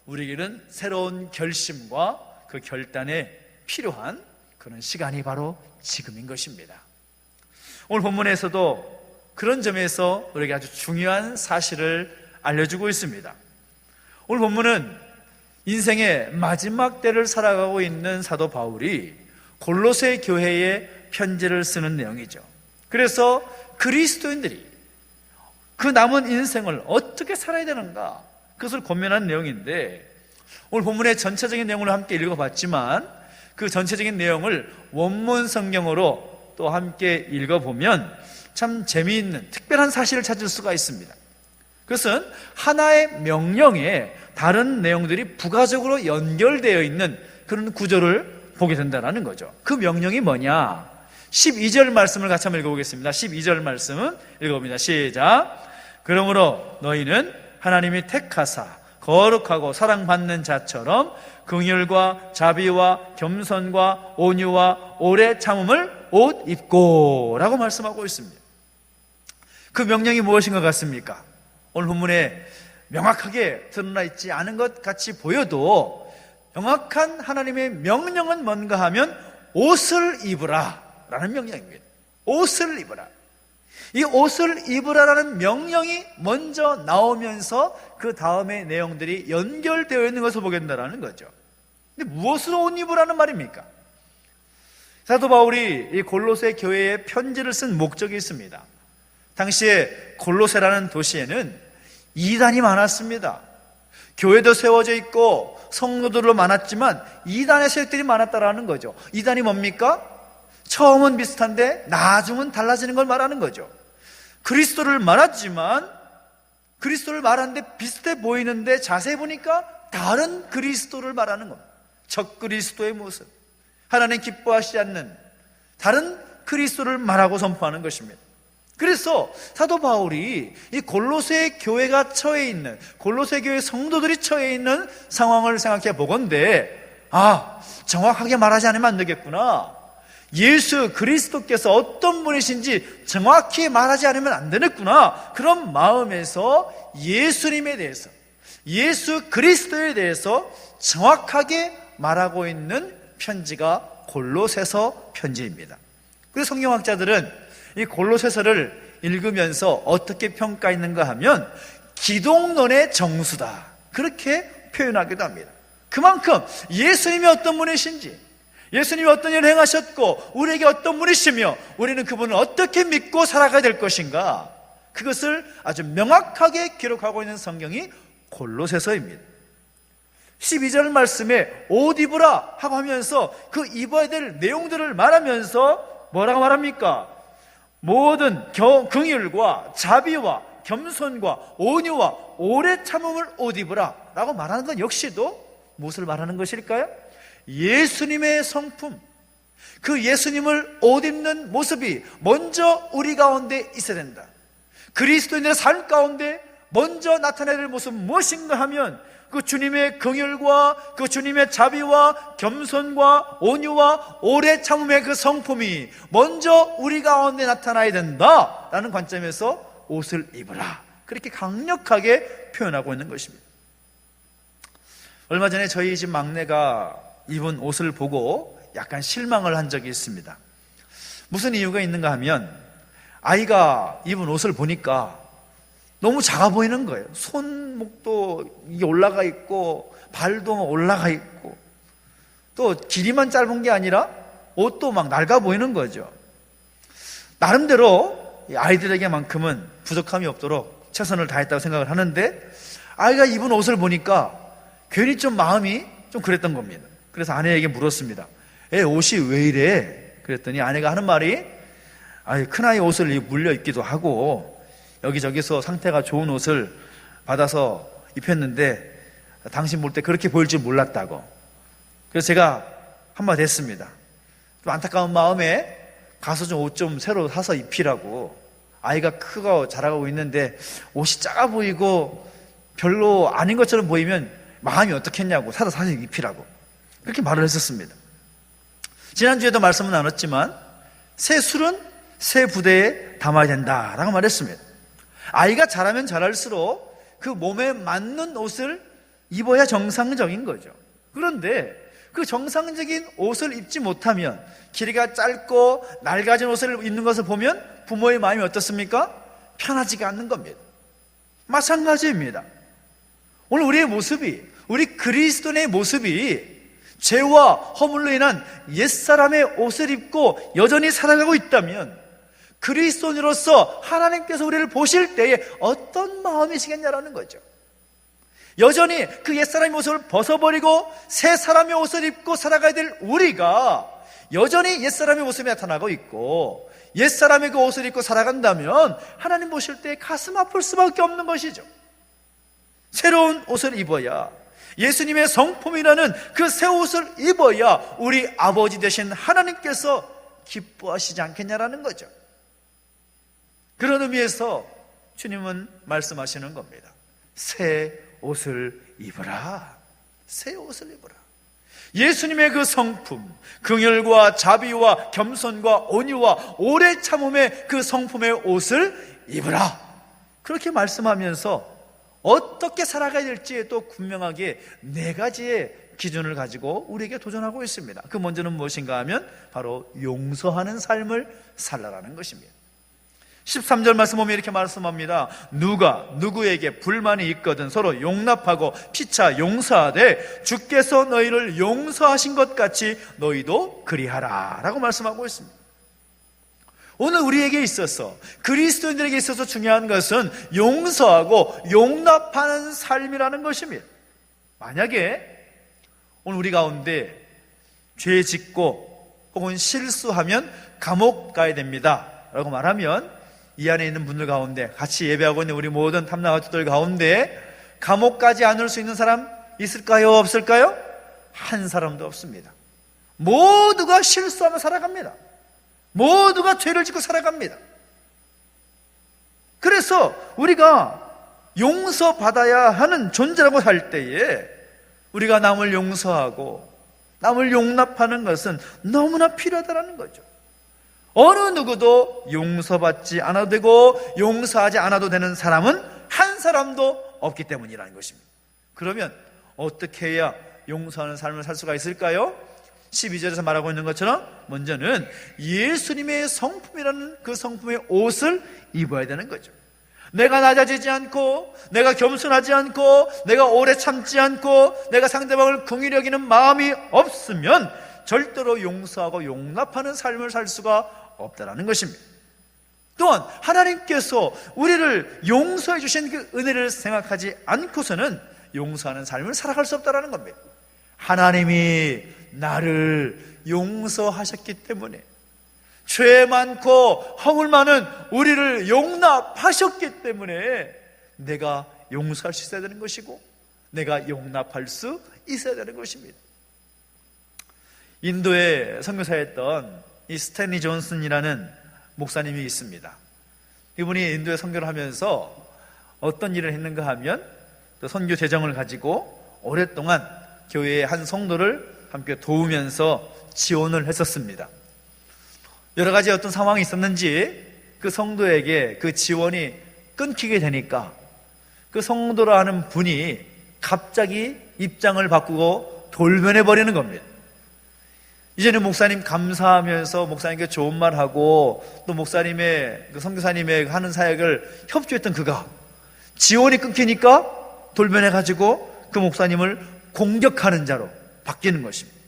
우리에게는 새로운 결심과 그 결단에 필요한 그런 시간이 바로 지금인 것입니다. 오늘 본문에서도 그런 점에서 우리에게 아주 중요한 사실을 알려주고 있습니다. 오늘 본문은 인생의 마지막 때를 살아가고 있는 사도 바울이 골로새 교회에 편지를 쓰는 내용이죠. 그래서 그리스도인들이 그 남은 인생을 어떻게 살아야 되는가, 그것을 고민한 내용인데, 오늘 본문의 전체적인 내용을 함께 읽어봤지만 그 전체적인 내용을 원문 성경으로 또 함께 읽어보면 참 재미있는 특별한 사실을 찾을 수가 있습니다. 그것은 하나의 명령에 다른 내용들이 부가적으로 연결되어 있는 그런 구조를 보게 된다는 거죠. 그 명령이 뭐냐? 12절 말씀을 같이 한번 읽어보겠습니다. 12절 말씀은 읽어봅니다. 시작. 그러므로 너희는 하나님이 택하사 거룩하고 사랑받는 자처럼 긍휼과 자비와 겸손과 온유와 오래 참음을 옷 입고 라고 말씀하고 있습니다. 그 명령이 무엇인 것 같습니까? 오늘 본문에 명확하게 드러나 있지 않은 것 같이 보여도 명확한 하나님의 명령은 뭔가 하면 옷을 입으라 라는 명령입니다. 옷을 입으라. 이 옷을 입으라라는 명령이 먼저 나오면서 그 다음의 내용들이 연결되어 있는 것을 보게 된다는 거죠. 근데 무엇으로 옷 입으라는 말입니까? 사도 바울이 이 골로새 교회에 편지를 쓴 목적이 있습니다. 당시에 골로새라는 도시에는 이단이 많았습니다. 교회도 세워져 있고 성도들도 많았지만 이단의 세력들이 많았다라는 거죠. 이단이 뭡니까? 처음은 비슷한데 나중은 달라지는 걸 말하는 거죠. 그리스도를 말하지만 그리스도를 말하는데 비슷해 보이는데 자세히 보니까 다른 그리스도를 말하는 겁니다. 적 그리스도의 모습, 하나님 기뻐하시지 않는 다른 그리스도를 말하고 선포하는 것입니다. 그래서 사도 바울이 이 골로새 교회가 처해 있는, 골로새 교회 성도들이 처해 있는 상황을 생각해 보건대, 정확하게 말하지 않으면 안 되겠구나, 예수 그리스도께서 어떤 분이신지 정확히 말하지 않으면 안 되겠구나, 그런 마음에서 예수님에 대해서, 예수 그리스도에 대해서 정확하게 말하고 있는 편지가 골로새서 편지입니다. 그래서 성경학자들은 이 골로새서를 읽으면서 어떻게 평가했는가 하면 기독론의 정수다, 그렇게 표현하기도 합니다. 그만큼 예수님이 어떤 분이신지, 예수님이 어떤 일을 행하셨고 우리에게 어떤 분이시며 우리는 그분을 어떻게 믿고 살아가야 될 것인가, 그것을 아주 명확하게 기록하고 있는 성경이 골로새서입니다. 12절 말씀에 옷 입으라 하고 하면서 그 입어야 될 내용들을 말하면서 뭐라고 말합니까? 모든 긍휼과 자비와 겸손과 온유와 오래 참음을 옷 입으라 라고 말하는 것 역시도 무엇을 말하는 것일까요? 예수님의 성품, 그 예수님을 옷 입는 모습이 먼저 우리 가운데 있어야 된다. 그리스도인의 삶 가운데 먼저 나타내야 될 모습은 무엇인가 하면 그 주님의 긍휼과 그 주님의 자비와 겸손과 온유와 오래 참음의 그 성품이 먼저 우리 가운데 나타나야 된다라는 관점에서 옷을 입으라, 그렇게 강력하게 표현하고 있는 것입니다. 얼마 전에 저희 집 막내가 입은 옷을 보고 약간 실망을 한 적이 있습니다. 무슨 이유가 있는가 하면 아이가 입은 옷을 보니까 너무 작아 보이는 거예요. 손목도 이게 올라가 있고 발도 올라가 있고 또 길이만 짧은 게 아니라 옷도 막 낡아 보이는 거죠. 나름대로 아이들에게만큼은 부족함이 없도록 최선을 다했다고 생각을 하는데 아이가 입은 옷을 보니까 괜히 좀 마음이 좀 그랬던 겁니다. 그래서 아내에게 물었습니다. 애 옷이 왜 이래? 그랬더니 아내가 하는 말이 큰아이 옷을 물려 입기도 하고 여기저기서 상태가 좋은 옷을 받아서 입혔는데 당신 볼 때 그렇게 보일 줄 몰랐다고. 그래서 제가 한마디 했습니다. 좀 안타까운 마음에 가서 좀 옷 좀 새로 사서 입히라고. 아이가 크고 자라고 있는데 옷이 작아 보이고 별로 아닌 것처럼 보이면 마음이 어떻겠냐고 사서 입히라고. 그렇게 말을 했었습니다. 지난주에도 말씀을 나눴지만 새 술은 새 부대에 담아야 된다라고 말했습니다. 아이가 자라면 자랄수록 그 몸에 맞는 옷을 입어야 정상적인 거죠. 그런데 그 정상적인 옷을 입지 못하면 길이가 짧고 낡아진 옷을 입는 것을 보면 부모의 마음이 어떻습니까? 편하지가 않는 겁니다. 마찬가지입니다. 오늘 우리의 모습이, 우리 그리스도인의 모습이 죄와 허물로 인한 옛사람의 옷을 입고 여전히 살아가고 있다면 그리스도인으로서 하나님께서 우리를 보실 때에 어떤 마음이시겠냐라는 거죠. 여전히 그 옛사람의 모습을 벗어버리고 새 사람의 옷을 입고 살아가야 될 우리가 여전히 옛사람의 모습이 나타나고 있고 옛사람의 그 옷을 입고 살아간다면 하나님 보실 때 가슴 아플 수밖에 없는 것이죠. 새로운 옷을 입어야, 예수님의 성품이라는 그 새 옷을 입어야 우리 아버지 되신 하나님께서 기뻐하시지 않겠냐라는 거죠. 그런 의미에서 주님은 말씀하시는 겁니다. 새 옷을 입으라. 새 옷을 입으라. 예수님의 그 성품, 긍휼과 자비와 겸손과 온유와 오래 참음의 그 성품의 옷을 입으라. 그렇게 말씀하면서 어떻게 살아가야 될지에 또 분명하게 4가지의 기준을 가지고 우리에게 도전하고 있습니다. 그 먼저는 무엇인가 하면 바로 용서하는 삶을 살라라는 것입니다. 13절 말씀 보면 이렇게 말씀합니다. 누가 누구에게 불만이 있거든 서로 용납하고 피차 용서하되 주께서 너희를 용서하신 것 같이 너희도 그리하라 라고 말씀하고 있습니다. 오늘 우리에게 있어서, 그리스도인들에게 있어서 중요한 것은 용서하고 용납하는 삶이라는 것입니다. 만약에 오늘 우리 가운데 죄 짓고 혹은 실수하면 감옥 가야 됩니다 라고 말하면 이 안에 있는 분들 가운데, 같이 예배하고 있는 우리 모든 탐나가족들 가운데 감옥 가지 않을 수 있는 사람 있을까요? 없을까요? 한 사람도 없습니다. 모두가 실수하며 살아갑니다. 모두가 죄를 짓고 살아갑니다. 그래서 우리가 용서받아야 하는 존재라고 할 때에 우리가 남을 용서하고 남을 용납하는 것은 너무나 필요하다는 거죠. 어느 누구도 용서받지 않아도 되고 용서하지 않아도 되는 사람은 한 사람도 없기 때문이라는 것입니다. 그러면 어떻게 해야 용서하는 삶을 살 수가 있을까요? 12절에서 말하고 있는 것처럼 먼저는 예수님의 성품이라는 그 성품의 옷을 입어야 되는 거죠. 내가 낮아지지 않고, 내가 겸손하지 않고, 내가 오래 참지 않고, 내가 상대방을 긍휼히 여기는 마음이 없으면 절대로 용서하고 용납하는 삶을 살 수가 없다라는 것입니다. 또한 하나님께서 우리를 용서해 주신 그 은혜를 생각하지 않고서는 용서하는 삶을 살아갈 수 없다라는 겁니다. 하나님이 나를 용서하셨기 때문에, 죄 많고 허물 많은 우리를 용납하셨기 때문에 내가 용서할 수 있어야 되는 것이고 내가 용납할 수 있어야 되는 것입니다. 인도에 선교사였던 이 스탠리 존슨이라는 목사님이 있습니다. 이분이 인도에 선교를 하면서 어떤 일을 했는가 하면 선교 재정을 가지고 오랫동안 교회의 한 성도를 함께 도우면서 지원을 했었습니다. 여러 가지 어떤 상황이 있었는지 그 성도에게 그 지원이 끊기게 되니까 그 성도라 하는 분이 갑자기 입장을 바꾸고 돌변해 버리는 겁니다. 이제는 목사님 감사하면서 목사님께 좋은 말하고 또 목사님의 선교사님의 하는 사역을 협조했던 그가 지원이 끊기니까 돌변해가지고 그 목사님을 공격하는 자로 바뀌는 것입니다.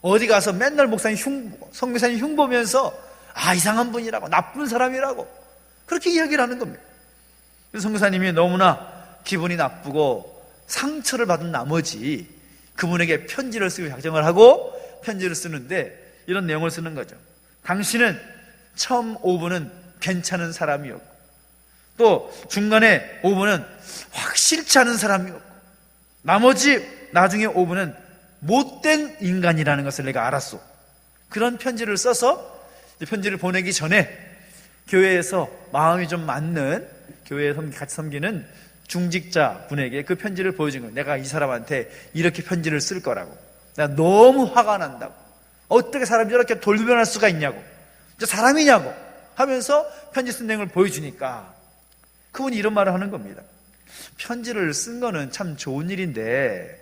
어디 가서 맨날 목사님 선교사님 흉보면서 이상한 분이라고, 나쁜 사람이라고 그렇게 이야기를 하는 겁니다. 그래서 선교사님이 너무나 기분이 나쁘고 상처를 받은 나머지 그분에게 편지를 쓰고 작정을 하고 편지를 쓰는데 이런 내용을 쓰는 거죠. 당신은 처음 5분은 괜찮은 사람이었고 또 중간에 5분은 확실치 않은 사람이었고 나중에 5분은 못된 인간이라는 것을 내가 알았어. 그런 편지를 써서 편지를 보내기 전에 교회에서 마음이 좀 맞는 교회에 같이 섬기는 중직자 분에게 그 편지를 보여준 거예요. 내가 이 사람한테 이렇게 편지를 쓸 거라고. 내가 너무 화가 난다고. 어떻게 사람이 저렇게 돌변할 수가 있냐고. 저 사람이냐고 하면서 편지 쓴 내용을 보여주니까 그분이 이런 말을 하는 겁니다. 편지를 쓴 거는 참 좋은 일인데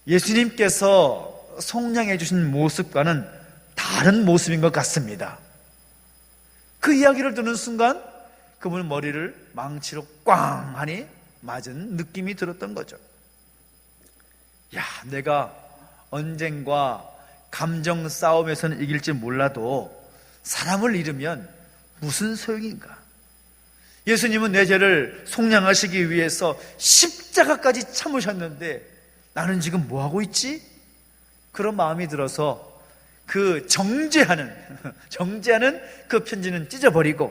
예수님께서 속량해 주신 모습과는 다른 모습인 것 같습니다. 그 이야기를 듣는 순간 그분은 머리를 망치로 꽝 하니 맞은 느낌이 들었던 거죠. 내가 언젠가 감정 싸움에서는 이길지 몰라도 사람을 잃으면 무슨 소용인가? 예수님은 내 죄를 속량하시기 위해서 십자가까지 참으셨는데 나는 지금 뭐하고 있지? 그런 마음이 들어서 그 정죄하는 그 편지는 찢어버리고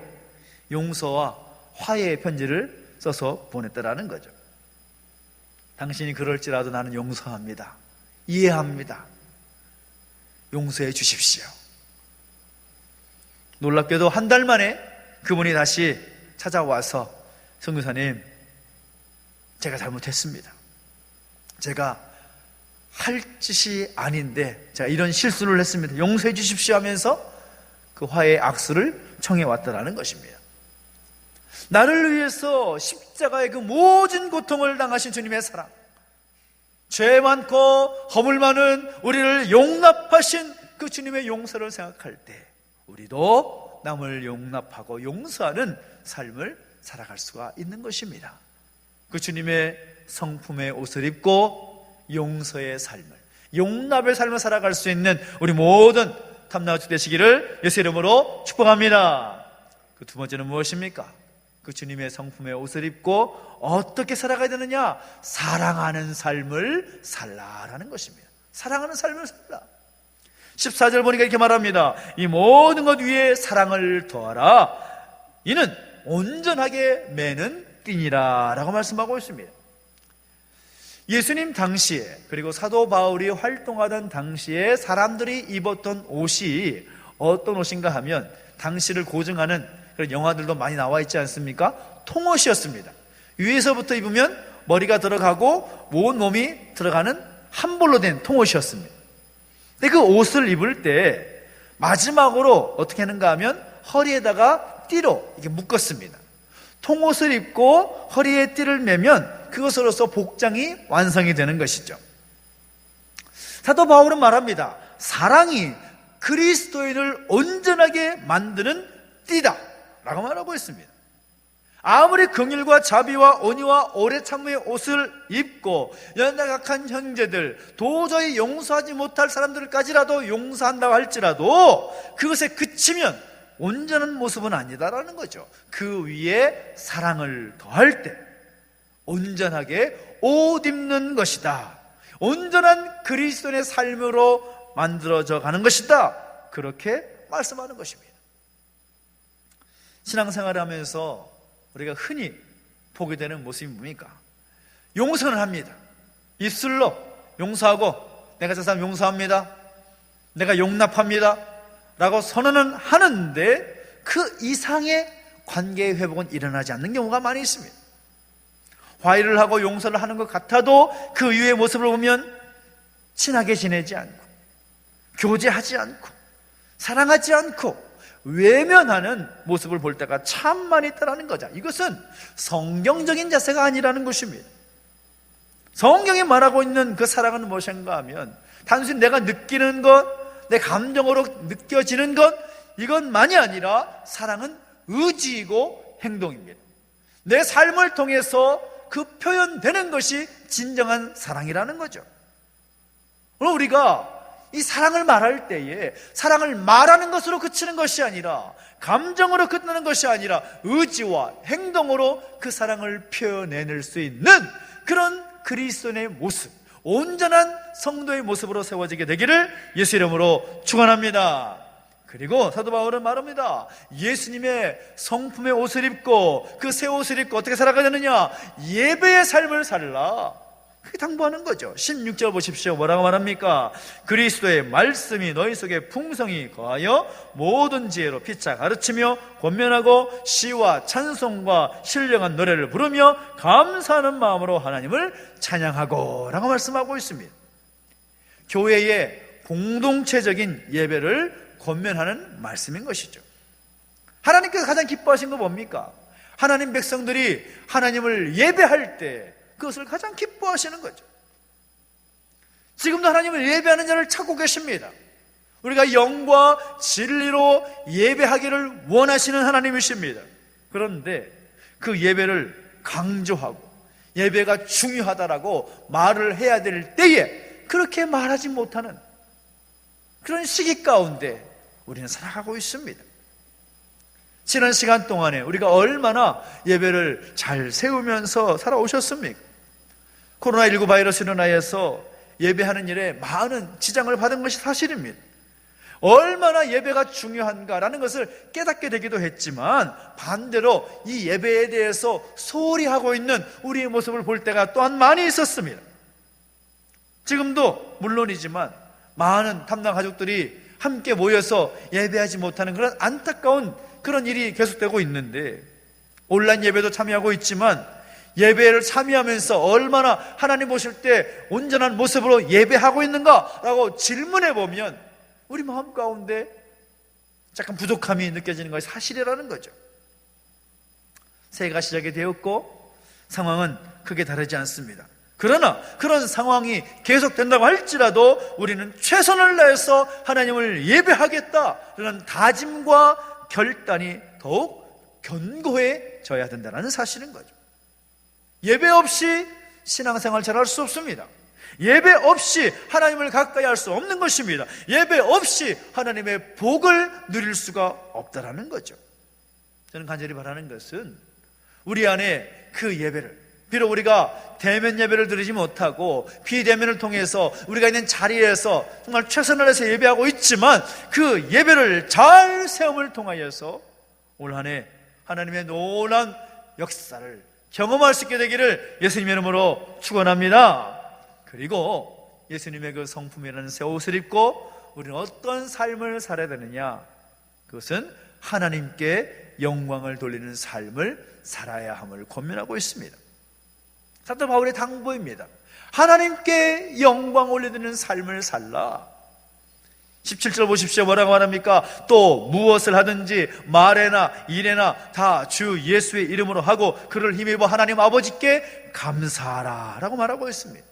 용서와 화해의 편지를 써서 보냈다라는 거죠. 당신이 그럴지라도 나는 용서합니다. 이해합니다. 용서해 주십시오. 놀랍게도 한 달 만에 그분이 다시 찾아와서 선교사님, 제가 잘못했습니다. 제가 할 짓이 아닌데 제가 이런 실수를 했습니다. 용서해 주십시오 하면서 그 화해의 악수를 청해 왔다라는 것입니다. 나를 위해서 십자가의 그 모든 고통을 당하신 주님의 사랑, 죄 많고 허물 많은 우리를 용납하신 그 주님의 용서를 생각할 때 우리도 남을 용납하고 용서하는 삶을 살아갈 수가 있는 것입니다. 그 주님의 성품의 옷을 입고 용서의 삶을, 용납의 삶을 살아갈 수 있는 우리 모든 탐나우치 되시기를 예수 이름으로 축복합니다. 그 두 번째는 무엇입니까? 그 주님의 성품의 옷을 입고 어떻게 살아가야 되느냐? 사랑하는 삶을 살라라는 것입니다. 사랑하는 삶을 살라. 14절 보니까 이렇게 말합니다. 이 모든 것 위에 사랑을 더하라. 이는 온전하게 매는 띠니라 라고 말씀하고 있습니다. 예수님 당시에, 그리고 사도 바울이 활동하던 당시에 사람들이 입었던 옷이 어떤 옷인가 하면 당시를 고증하는 그런 영화들도 많이 나와 있지 않습니까? 통옷이었습니다. 위에서부터 입으면 머리가 들어가고 온 몸이 들어가는 한 볼로 된 통옷이었습니다. 근데 그 옷을 입을 때 마지막으로 어떻게 하는가 하면 허리에다가 띠로 이렇게 묶었습니다. 통옷을 입고 허리에 띠를 매면 그것으로서 복장이 완성이 되는 것이죠. 사도 바울은 말합니다. 사랑이 그리스도인을 온전하게 만드는 띠다 라고 말하고 있습니다. 아무리 긍휼과 자비와 온유와 오래 참음의 옷을 입고 연약한 형제들, 도저히 용서하지 못할 사람들까지라도 용서한다고 할지라도 그것에 그치면 온전한 모습은 아니다라는 거죠. 그 위에 사랑을 더할 때 온전하게 옷 입는 것이다. 온전한 그리스도인의 삶으로 만들어져 가는 것이다. 그렇게 말씀하는 것입니다. 신앙생활을 하면서 우리가 흔히 보게 되는 모습이 뭡니까? 용서는 합니다. 입술로 용서하고 내가 저 사람 용서합니다, 내가 용납합니다 라고 선언은 하는데 그 이상의 관계의 회복은 일어나지 않는 경우가 많이 있습니다. 화해를 하고 용서를 하는 것 같아도 그 이후의 모습을 보면 친하게 지내지 않고 교제하지 않고 사랑하지 않고 외면하는 모습을 볼 때가 참 많이 있다는 거죠. 이것은 성경적인 자세가 아니라는 것입니다. 성경이 말하고 있는 그 사랑은 무엇인가 하면 단순히 내가 느끼는 것, 내 감정으로 느껴지는 것, 이것만이 아니라 사랑은 의지이고 행동입니다. 내 삶을 통해서 그 표현되는 것이 진정한 사랑이라는 거죠. 오늘 우리가 이 사랑을 말할 때에 사랑을 말하는 것으로 그치는 것이 아니라, 감정으로 끝나는 것이 아니라 의지와 행동으로 그 사랑을 표현해낼 수 있는 그런 그리스도인의 모습, 온전한 성도의 모습으로 세워지게 되기를 예수 이름으로 축원합니다. 그리고 사도 바울은 말합니다. 예수님의 성품의 옷을 입고 그 새 옷을 입고 어떻게 살아가야 되느냐? 예배의 삶을 살라. 그렇게 당부하는 거죠. 16절 보십시오. 뭐라고 말합니까? 그리스도의 말씀이 너희 속에 풍성히 거하여 모든 지혜로 피차 가르치며 권면하고 시와 찬송과 신령한 노래를 부르며 감사하는 마음으로 하나님을 찬양하고 라고 말씀하고 있습니다. 교회의 공동체적인 예배를 권면하는 말씀인 것이죠. 하나님께서 가장 기뻐하신 거 뭡니까? 하나님 백성들이 하나님을 예배할 때 그것을 가장 기뻐하시는 거죠. 지금도 하나님을 예배하는 자를 찾고 계십니다. 우리가 영과 진리로 예배하기를 원하시는 하나님이십니다. 그런데 그 예배를 강조하고 예배가 중요하다라고 말을 해야 될 때에 그렇게 말하지 못하는 그런 시기 가운데 우리는 살아가고 있습니다. 지난 시간 동안에 우리가 얼마나 예배를 잘 세우면서 살아오셨습니까? 코로나19 바이러스로 인하여서 예배하는 일에 많은 지장을 받은 것이 사실입니다. 얼마나 예배가 중요한가라는 것을 깨닫게 되기도 했지만, 반대로 이 예배에 대해서 소홀히 하고 있는 우리의 모습을 볼 때가 또한 많이 있었습니다. 지금도 물론이지만 많은 탐낭 가족들이 함께 모여서 예배하지 못하는 그런 안타까운 그런 일이 계속되고 있는데, 온라인 예배도 참여하고 있지만 예배를 참여하면서 얼마나 하나님 보실 때 온전한 모습으로 예배하고 있는가라고 질문해 보면 우리 마음 가운데 약간 부족함이 느껴지는 것이 사실이라는 거죠. 새해가 시작이 되었고 상황은 크게 다르지 않습니다. 그러나 그런 상황이 계속된다고 할지라도 우리는 최선을 다해서 하나님을 예배하겠다라는 다짐과 결단이 더욱 견고해져야 된다는 사실인 거죠. 예배 없이 신앙생활 잘할 수 없습니다. 예배 없이 하나님을 가까이 할 수 없는 것입니다. 예배 없이 하나님의 복을 누릴 수가 없다라는 거죠. 저는 간절히 바라는 것은 우리 안에 그 예배를, 비록 우리가 대면 예배를 드리지 못하고 비대면을 통해서 우리가 있는 자리에서 정말 최선을 다해서 예배하고 있지만 그 예배를 잘 세움을 통하여서 올 한 해 하나님의 놀라운 역사를 경험할 수 있게 되기를 예수님의 이름으로 축원합니다. 그리고 예수님의 그 성품이라는 새 옷을 입고 우리는 어떤 삶을 살아야 되느냐? 그것은 하나님께 영광을 돌리는 삶을 살아야 함을 권면하고 있습니다. 사도 바울의 당부입니다. 하나님께 영광 올려드리는 삶을 살라. 17절 보십시오. 뭐라고 말합니까? 또 무엇을 하든지 말에나 일에나 다 주 예수의 이름으로 하고 그를 힘입어 하나님 아버지께 감사하라 라고 말하고 있습니다.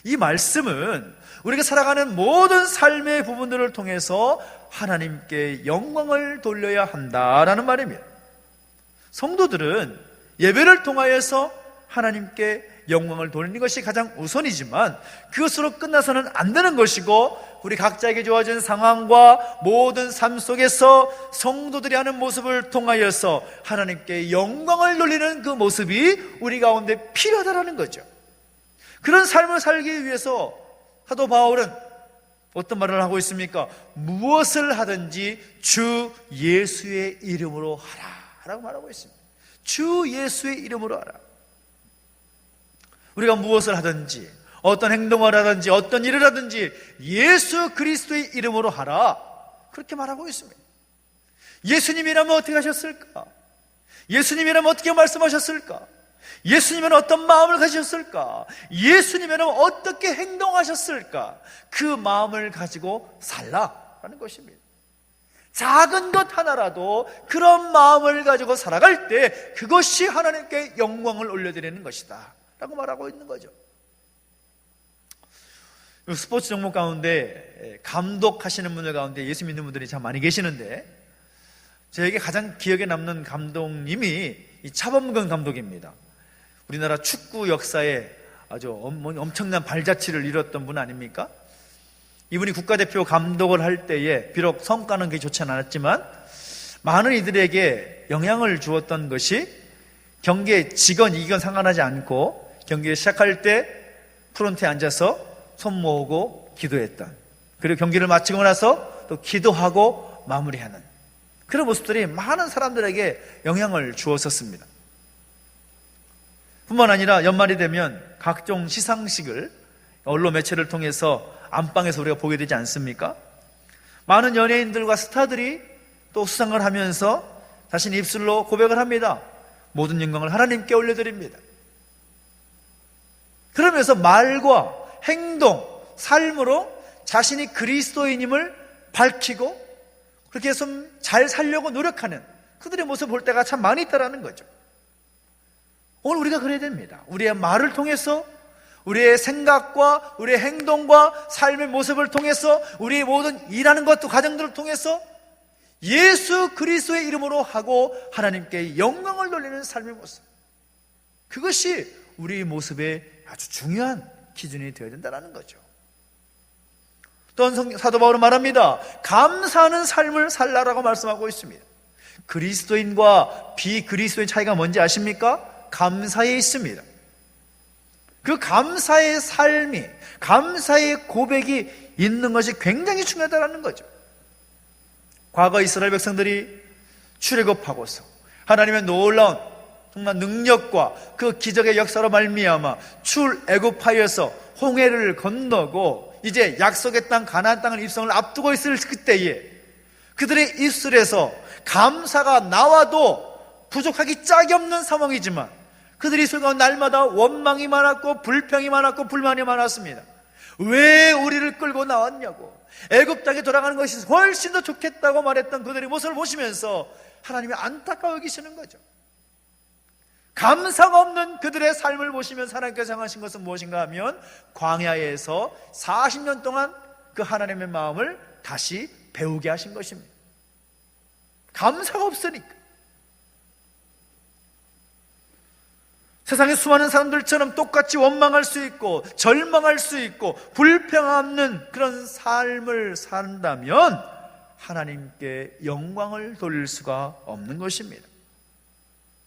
이 말씀은 우리가 살아가는 모든 삶의 부분들을 통해서 하나님께 영광을 돌려야 한다라는 말입니다. 성도들은 예배를 통하여서 하나님께 영광을 돌리는 것이 가장 우선이지만 그것으로 끝나서는 안 되는 것이고, 우리 각자에게 주어진 상황과 모든 삶 속에서 성도들이 하는 모습을 통하여서 하나님께 영광을 돌리는 그 모습이 우리 가운데 필요하다는 거죠. 그런 삶을 살기 위해서 사도 바울은 어떤 말을 하고 있습니까? 무엇을 하든지 주 예수의 이름으로 하라 라고 말하고 있습니다. 주 예수의 이름으로 하라. 우리가 무엇을 하든지 어떤 행동을 하든지 어떤 일을 하든지 예수 그리스도의 이름으로 하라, 그렇게 말하고 있습니다. 예수님이라면 어떻게 하셨을까? 예수님이라면 어떻게 말씀하셨을까? 예수님은 어떤 마음을 가지셨을까? 예수님은 어떻게 행동하셨을까? 그 마음을 가지고 살라라는 것입니다. 작은 것 하나라도 그런 마음을 가지고 살아갈 때 그것이 하나님께 영광을 올려드리는 것이다 라고 말하고 있는 거죠. 스포츠 종목 가운데 감독하시는 분들 가운데 예수 믿는 분들이 참 많이 계시는데, 저에게 가장 기억에 남는 감독님이 이 차범근 감독입니다. 우리나라 축구 역사에 아주 엄청난 발자취를 이뤘던 분 아닙니까? 이분이 국가대표 감독을 할 때에 비록 성과는 그렇게 좋지 않았지만 많은 이들에게 영향을 주었던 것이, 경기에 지건 이기건 상관하지 않고 경기를 시작할 때 프론트에 앉아서 손 모으고 기도했던, 그리고 경기를 마치고 나서 또 기도하고 마무리하는 그런 모습들이 많은 사람들에게 영향을 주었었습니다. 뿐만 아니라 연말이 되면 각종 시상식을 언론 매체를 통해서 안방에서 우리가 보게 되지 않습니까? 많은 연예인들과 스타들이 또 수상을 하면서 자신의 입술로 고백을 합니다. 모든 영광을 하나님께 올려드립니다. 그러면서 말과 행동, 삶으로 자신이 그리스도인임을 밝히고 그렇게 해서 잘 살려고 노력하는 그들의 모습을 볼 때가 참 많이 있다는 거죠. 오늘 우리가 그래야 됩니다. 우리의 말을 통해서, 우리의 생각과 우리의 행동과 삶의 모습을 통해서, 우리의 모든 일하는 것도 가정들을 통해서 예수 그리스도의 이름으로 하고 하나님께 영광을 돌리는 삶의 모습, 그것이 우리의 모습의 아주 중요한 기준이 되어야 된다는 거죠. 또한 사도 바울은 말합니다. 감사하는 삶을 살라라고 말씀하고 있습니다. 그리스도인과 비그리스도인 차이가 뭔지 아십니까? 감사에 있습니다. 그 감사의 삶이, 감사의 고백이 있는 것이 굉장히 중요하다는 거죠. 과거 이스라엘 백성들이 출애굽하고서 하나님의 놀라운 정말 능력과 그 기적의 역사로 말미암아 출애굽하여서 홍해를 건너고 이제 약속의 땅 가나안 땅을 입성을 앞두고 있을 그때에 그들의 입술에서 감사가 나와도 부족하기 짝이 없는 상황이지만 그들의 입술 가운데 날마다 원망이 많았고 불평이 많았고 불만이 많았습니다. 왜 우리를 끌고 나왔냐고, 애굽 땅에 돌아가는 것이 훨씬 더 좋겠다고 말했던 그들의 모습을 보시면서 하나님이 안타까워 계시는 거죠. 감사가 없는 그들의 삶을 보시면서 하나님께서 정하신 것은 무엇인가 하면 광야에서 40년 동안 그 하나님의 마음을 다시 배우게 하신 것입니다. 감사가 없으니까. 세상에 수많은 사람들처럼 똑같이 원망할 수 있고 절망할 수 있고 불평하는 그런 삶을 산다면 하나님께 영광을 돌릴 수가 없는 것입니다.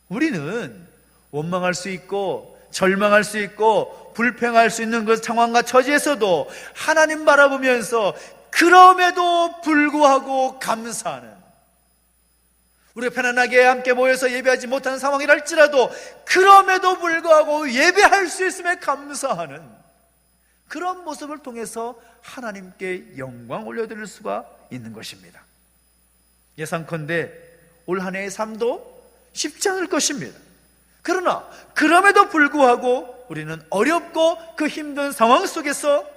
우리는 원망할 수 있고 절망할 수 있고 불평할 수 있는 그 상황과 처지에서도 하나님 바라보면서 그럼에도 불구하고 감사하는, 우리가 편안하게 함께 모여서 예배하지 못하는 상황이랄지라도 그럼에도 불구하고 예배할 수 있음에 감사하는 그런 모습을 통해서 하나님께 영광 올려드릴 수가 있는 것입니다. 예상컨대 올 한 해의 삶도 쉽지 않을 것입니다. 그러나 그럼에도 불구하고 우리는 어렵고 그 힘든 상황 속에서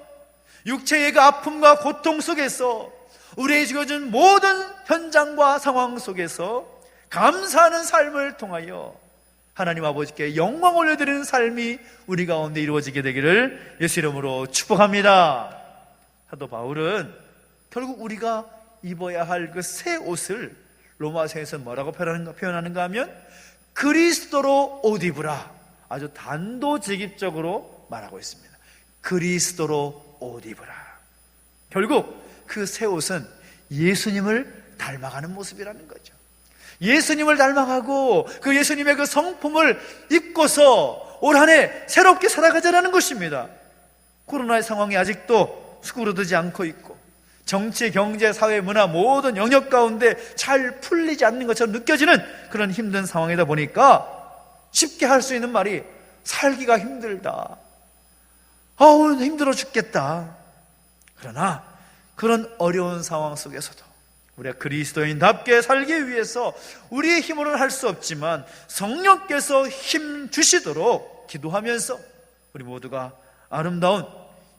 육체의 그 아픔과 고통 속에서 우리에게 주어진 모든 현장과 상황 속에서 감사하는 삶을 통하여 하나님 아버지께 영광 올려드리는 삶이 우리 가운데 이루어지게 되기를 예수 이름으로 축복합니다. 사도 바울은 결국 우리가 입어야 할 그 새 옷을 로마서에서 뭐라고 표현하는가 하면 그리스도로 옷 입으라, 아주 단도직입적으로 말하고 있습니다. 그리스도로 옷 입으라. 결국 그 새 옷은 예수님을 닮아가는 모습이라는 거죠. 예수님을 닮아가고 그 예수님의 그 성품을 입고서 올 한 해 새롭게 살아가자라는 것입니다. 코로나의 상황이 아직도 수그러들지 않고 있고 정치, 경제, 사회, 문화 모든 영역 가운데 잘 풀리지 않는 것처럼 느껴지는 그런 힘든 상황이다 보니까 쉽게 할 수 있는 말이 살기가 힘들다, 아우 힘들어 죽겠다. 그러나 그런 어려운 상황 속에서도 우리가 그리스도인답게 살기 위해서 우리의 힘으로는 할 수 없지만 성령께서 힘 주시도록 기도하면서 우리 모두가 아름다운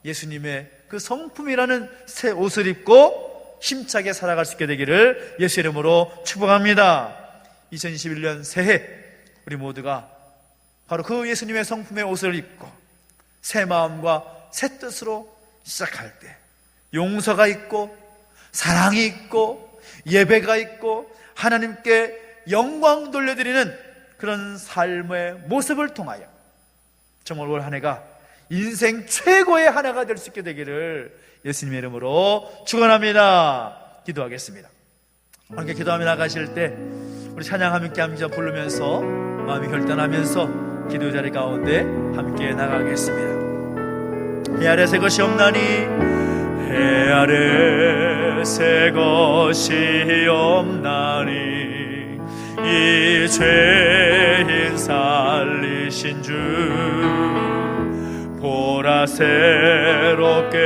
예수님의 그 성품이라는 새 옷을 입고 힘차게 살아갈 수 있게 되기를 예수 이름으로 축복합니다. 2021년 새해 우리 모두가 바로 그 예수님의 성품의 옷을 입고 새 마음과 새 뜻으로 시작할 때 용서가 있고 사랑이 있고 예배가 있고 하나님께 영광 돌려드리는 그런 삶의 모습을 통하여 정말 올 한 해가 인생 최고의 한 해가 될 수 있게 되기를 예수님의 이름으로 축원합니다. 기도하겠습니다. 함께 기도하며 나가실 때 우리 찬양 함께 부르면서 마음이 결단하면서 기도 자리 가운데 함께 나가겠습니다. 해 아래 새 것이 없나니 해 아래 새 것이 없나니 이 죄인 살리신 주 보라 새롭게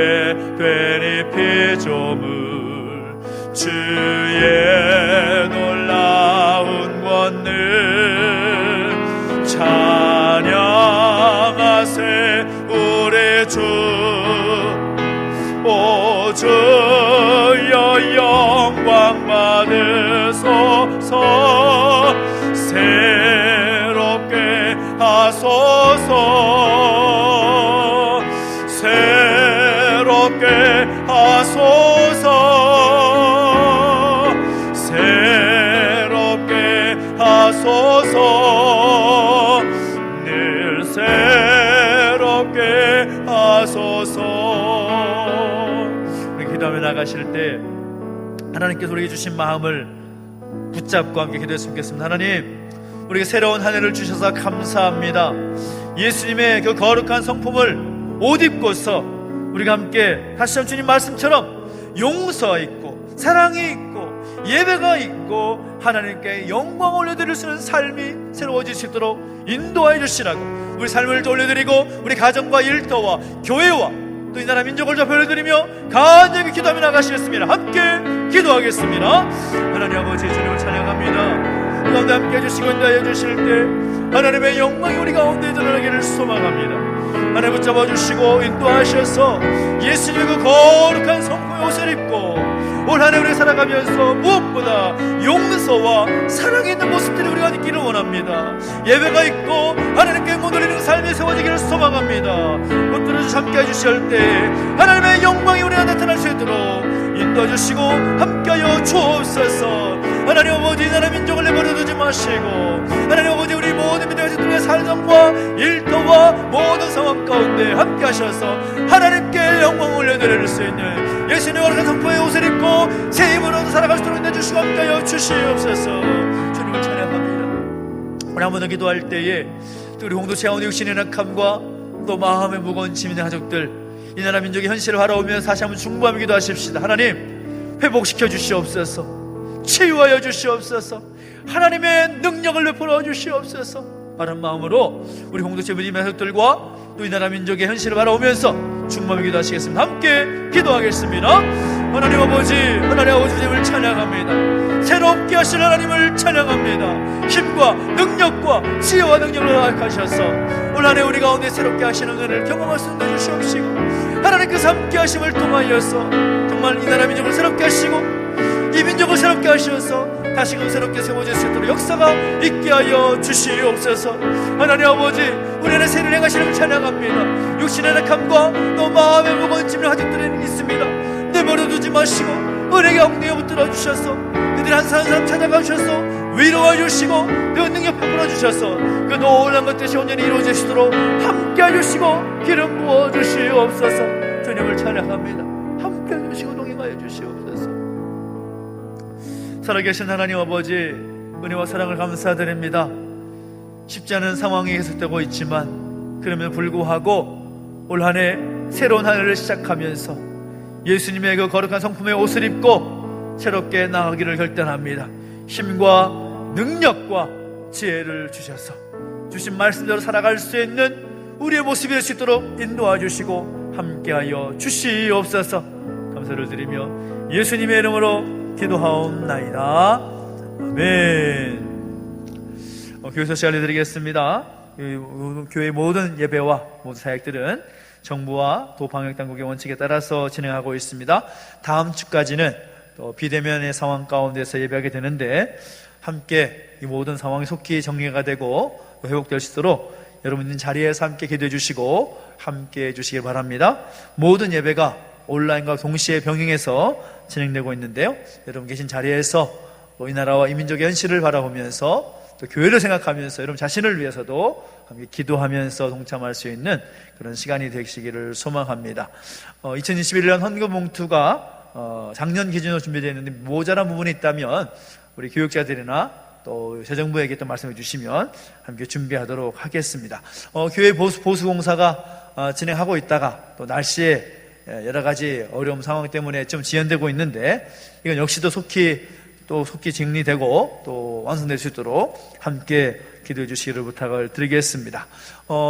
되니 피조물 주의 놀라운 권능 찬양하세 우리 주 오 주여 영광 받으소서 새롭게 하소서 새롭게 하소서 새롭게 하소서 늘 새롭게 하소서. 우리 기도하며 나가실 때 하나님께서 우리에게 주신 마음을 붙잡고 함께 기도했으면 좋겠습니다. 하나님, 우리에게 새로운 한 해를 주셔서 감사합니다. 예수님의 그 거룩한 성품을 옷 입고서 우리가 함께 다시 한번 주님 말씀처럼 용서가 있고 사랑이 있고 예배가 있고 하나님께 영광을 올려드릴 수 있는 삶이 새로워질 수 있도록 인도하여 주시라고 우리 삶을 올려드리고 우리 가정과 일터와 교회와 또 이 나라 민족을 좀 올려드리며 간절히 기도하며 나가시겠습니다. 함께 기도하겠습니다. 하나님 아버지 주님을 찬양합니다. 우리 가운데 함께 해주시고 인도하여 주실 때 하나님의 영광이 우리 가운데 드러나기를 소망합니다. 하나님 붙잡아 주시고 인도하셔서 예수님의 그 거룩한 성품의 옷을 입고 올 한 해 우리 살아가면서 무엇보다 용서와 사랑이 있는 모습들이 우리가 있기를 원합니다. 예배가 있고 하나님께 못 올리는 삶이 세워지기를 소망합니다. 붙들어주시 함께 해주실 때 하나님의 영광이 우리가 나타날 수 있도록 인도해 주시고 함께하여 주옵소서. 하나님 아버지 나라 민족을 내버려두지 마시고 하나님 아버지 우리 모든 믿음의 자들의 삶과 일터와 모든 상황 가운데 함께 하셔서 하나님께 영광을 올려드릴 수 있는 예수님의 거룩한 성품의 옷을 입고 새 힘으로 살아갈 수 있도록 인도해주시고 함께하여 주시옵소서. 주님을 찬양합니다. 우리 한 번 더 기도할 때에 또 우리 홍도체 가운데 육신의 낙함과 또 마음의 무거운 짐 있는 가족들 이 나라 민족의 현실을 바라보면서 다시 한번 중보하며 기도하십시다. 하나님 회복시켜 주시옵소서. 치유하여 주시옵소서. 하나님의 능력을 베풀어 주시옵소서. 바른 마음으로 우리 공동체 믿음의 가족들과 또 이 나라 민족의 현실을 바라보면서 중보하며 기도하시겠습니다. 함께 기도하겠습니다. 하나님 아버지 주님을 찬양합니다. 새롭게 하실 하나님을 찬양합니다. 힘과 능력과 지혜와 능력을 허락하셔서 올 한 해 우리 가운데 새롭게 하시는 은혜를 경험할 수 있는 주시옵시고 하나님께서 함께 하심을 통하여서 정말 이 나라 민족을 새롭게 하시고 이 민족을 새롭게 하셔서 다시금 새롭게 세워질 수 있도록 역사가 있게 하여 주시옵소서. 하나님 아버지 우리 안에 새를 행하시는 찬양합니다. 육신의 낙함과 또 마음의 무거운 짐을 가족들이 있습니다. 내버려두지 마시고 은혜의 엉덩이에 붙들어 주셔서 그들이 한 사람 한 사람 찾아가 주셔서 위로해 주시고 그 능력 베풀어 주셔서 그 놀라운 것들이 온전히 이루어지시도록 함께 해주시고 기름 부어 주시옵소서. 주님을 찬양합니다. 함께 해주시고 동행하여 주시옵소서. 살아계신 하나님 아버지 은혜와 사랑을 감사드립니다. 쉽지 않은 상황이 계속되고 있지만 그럼에도 불구하고 올 한 해 새로운 한 해를 시작하면서 예수님의 그 거룩한 성품의 옷을 입고 새롭게 나아가기를 결단합니다. 힘과 능력과 지혜를 주셔서 주신 말씀대로 살아갈 수 있는 우리의 모습이 될 수 있도록 인도해 주시고 함께하여 주시옵소서. 감사를 드리며 예수님의 이름으로 기도하옵나이다. 아멘. 교회 소식 알려드리겠습니다. 교회 모든 예배와 모든 사역들은 정부와 도방역당국의 원칙에 따라서 진행하고 있습니다. 다음 주까지는 또 비대면의 상황 가운데서 예배하게 되는데 함께 이 모든 상황이 속히 정리가 되고 회복될 수 있도록 여러분 있는 자리에서 함께 기도해 주시고 함께 해 주시길 바랍니다. 모든 예배가 온라인과 동시에 병행해서 진행되고 있는데요, 여러분 계신 자리에서 이 나라와 이 민족의 현실을 바라보면서 또 교회를 생각하면서 여러분 자신을 위해서도 함께 기도하면서 동참할 수 있는 그런 시간이 되시기를 소망합니다. 2021년 헌금 봉투가 작년 기준으로 준비되어 있는데 모자란 부분이 있다면 우리 교육자들이나 또 재정부에게 또 말씀해 주시면 함께 준비하도록 하겠습니다. 교회 보수공사가 진행하고 있다가 또 날씨에 여러 가지 어려움 상황 때문에 좀 지연되고 있는데, 이건 역시도 속히 정리되고 또 완성될 수 있도록 함께 기도해 주시기를 부탁을 드리겠습니다.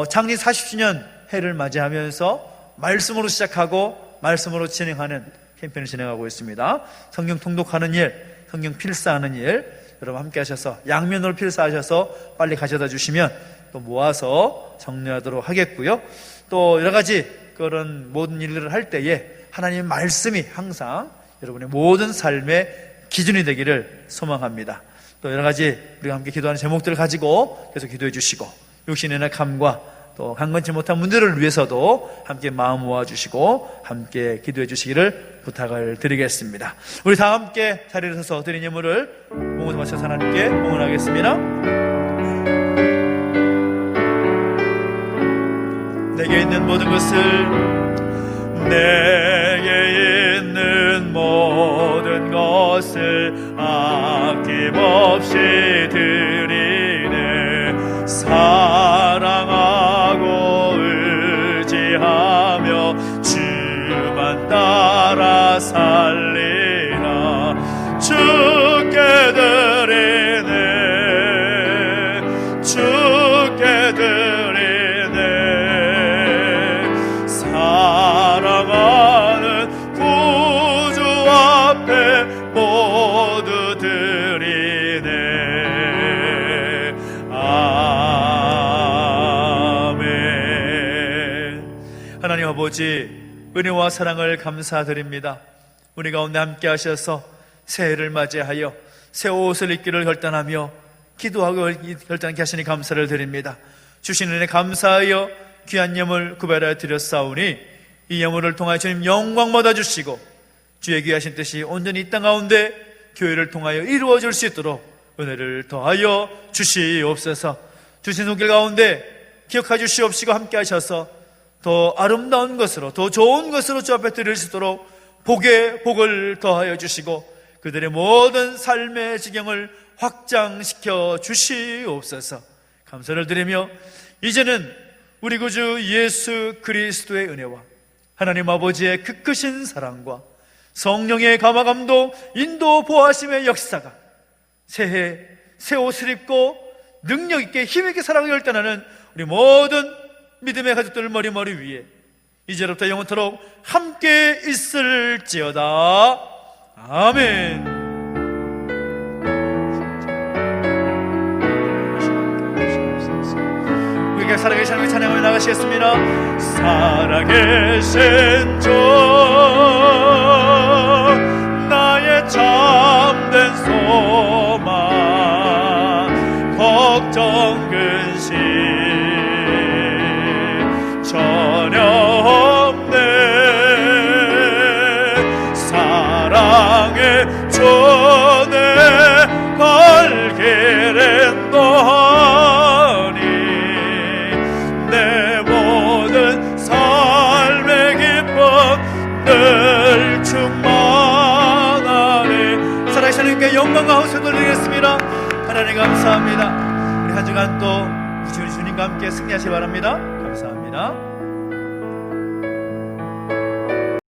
창립 40주년 해를 맞이하면서 말씀으로 시작하고 말씀으로 진행하는 캠페인을 진행하고 있습니다. 성경 통독하는 일, 성경 필사하는 일, 여러분 함께 하셔서 양면으로 필사하셔서 빨리 가져다 주시면 또 모아서 정리하도록 하겠고요. 또 여러 가지 그런 모든 일들을 할 때에 하나님의 말씀이 항상 여러분의 모든 삶의 기준이 되기를 소망합니다. 또 여러 가지 우리가 함께 기도하는 제목들을 가지고 계속 기도해 주시고, 육신의 낙함과 또 강건치 못한 문제를 위해서도 함께 마음 모아주시고 함께 기도해 주시기를 부탁을 드리겠습니다. 우리 다 함께 자리에 서서 드린 예물을 봉헌에 맞춰서 하나님께 봉헌하겠습니다. 내게 있는 모든 것을, 내게 있는 모든 것을 아낌없이 드리네. 사랑하고 의지하며 주만 따라 살리라. 주께 드리네, 주께 드리네. 사랑하는 구주 앞에 모두 드리네. 아멘. 하나님 아버지, 은혜와 사랑을 감사드립니다. 우리 가운데 함께 하셔서 새해를 맞이하여 새 옷을 입기를 결단하며 기도하고 결단케 하시니 감사를 드립니다. 주신 은혜 감사하여 귀한 예물 구별하여 드렸사오니 이 예물을 통하여 주님 영광 받아주시고 주의 귀하신 뜻이 온전히 이 땅 가운데 교회를 통하여 이루어질 수 있도록 은혜를 더하여 주시옵소서. 주신 손길 가운데 기억하여 주시옵시고 함께 하셔서 더 아름다운 것으로, 더 좋은 것으로 주 앞에 드릴 수 있도록 복에 복을 더하여 주시고 그들의 모든 삶의 지경을 확장시켜 주시옵소서. 감사를 드리며 이제는 우리 구주 예수 그리스도의 은혜와 하나님 아버지의 그 크신 사랑과 성령의 감화감독 인도 보하심의 역사가 새해 새 옷을 입고 능력 있게 힘 있게 살아가기 결단하는 우리 모든 믿음의 가족들 머리 위에 이제부터 영원토록 함께 있을지어다. 아멘. 우리가 살아계신 하나님을 찬양하며 나가시겠습니다. 살아계신 주 나의 참된 소망 걱정 근심 전혀 없네. 사랑의 주내 갈 길은 너하니 내 모든 삶의 기쁨 늘 충만하니. 살아계신 하나님께 영광과 호소를 드리겠습니다. 하나님 감사합니다. 우리 한 주간 또 주님과 함께 승리하시기 바랍니다. 감사합니다.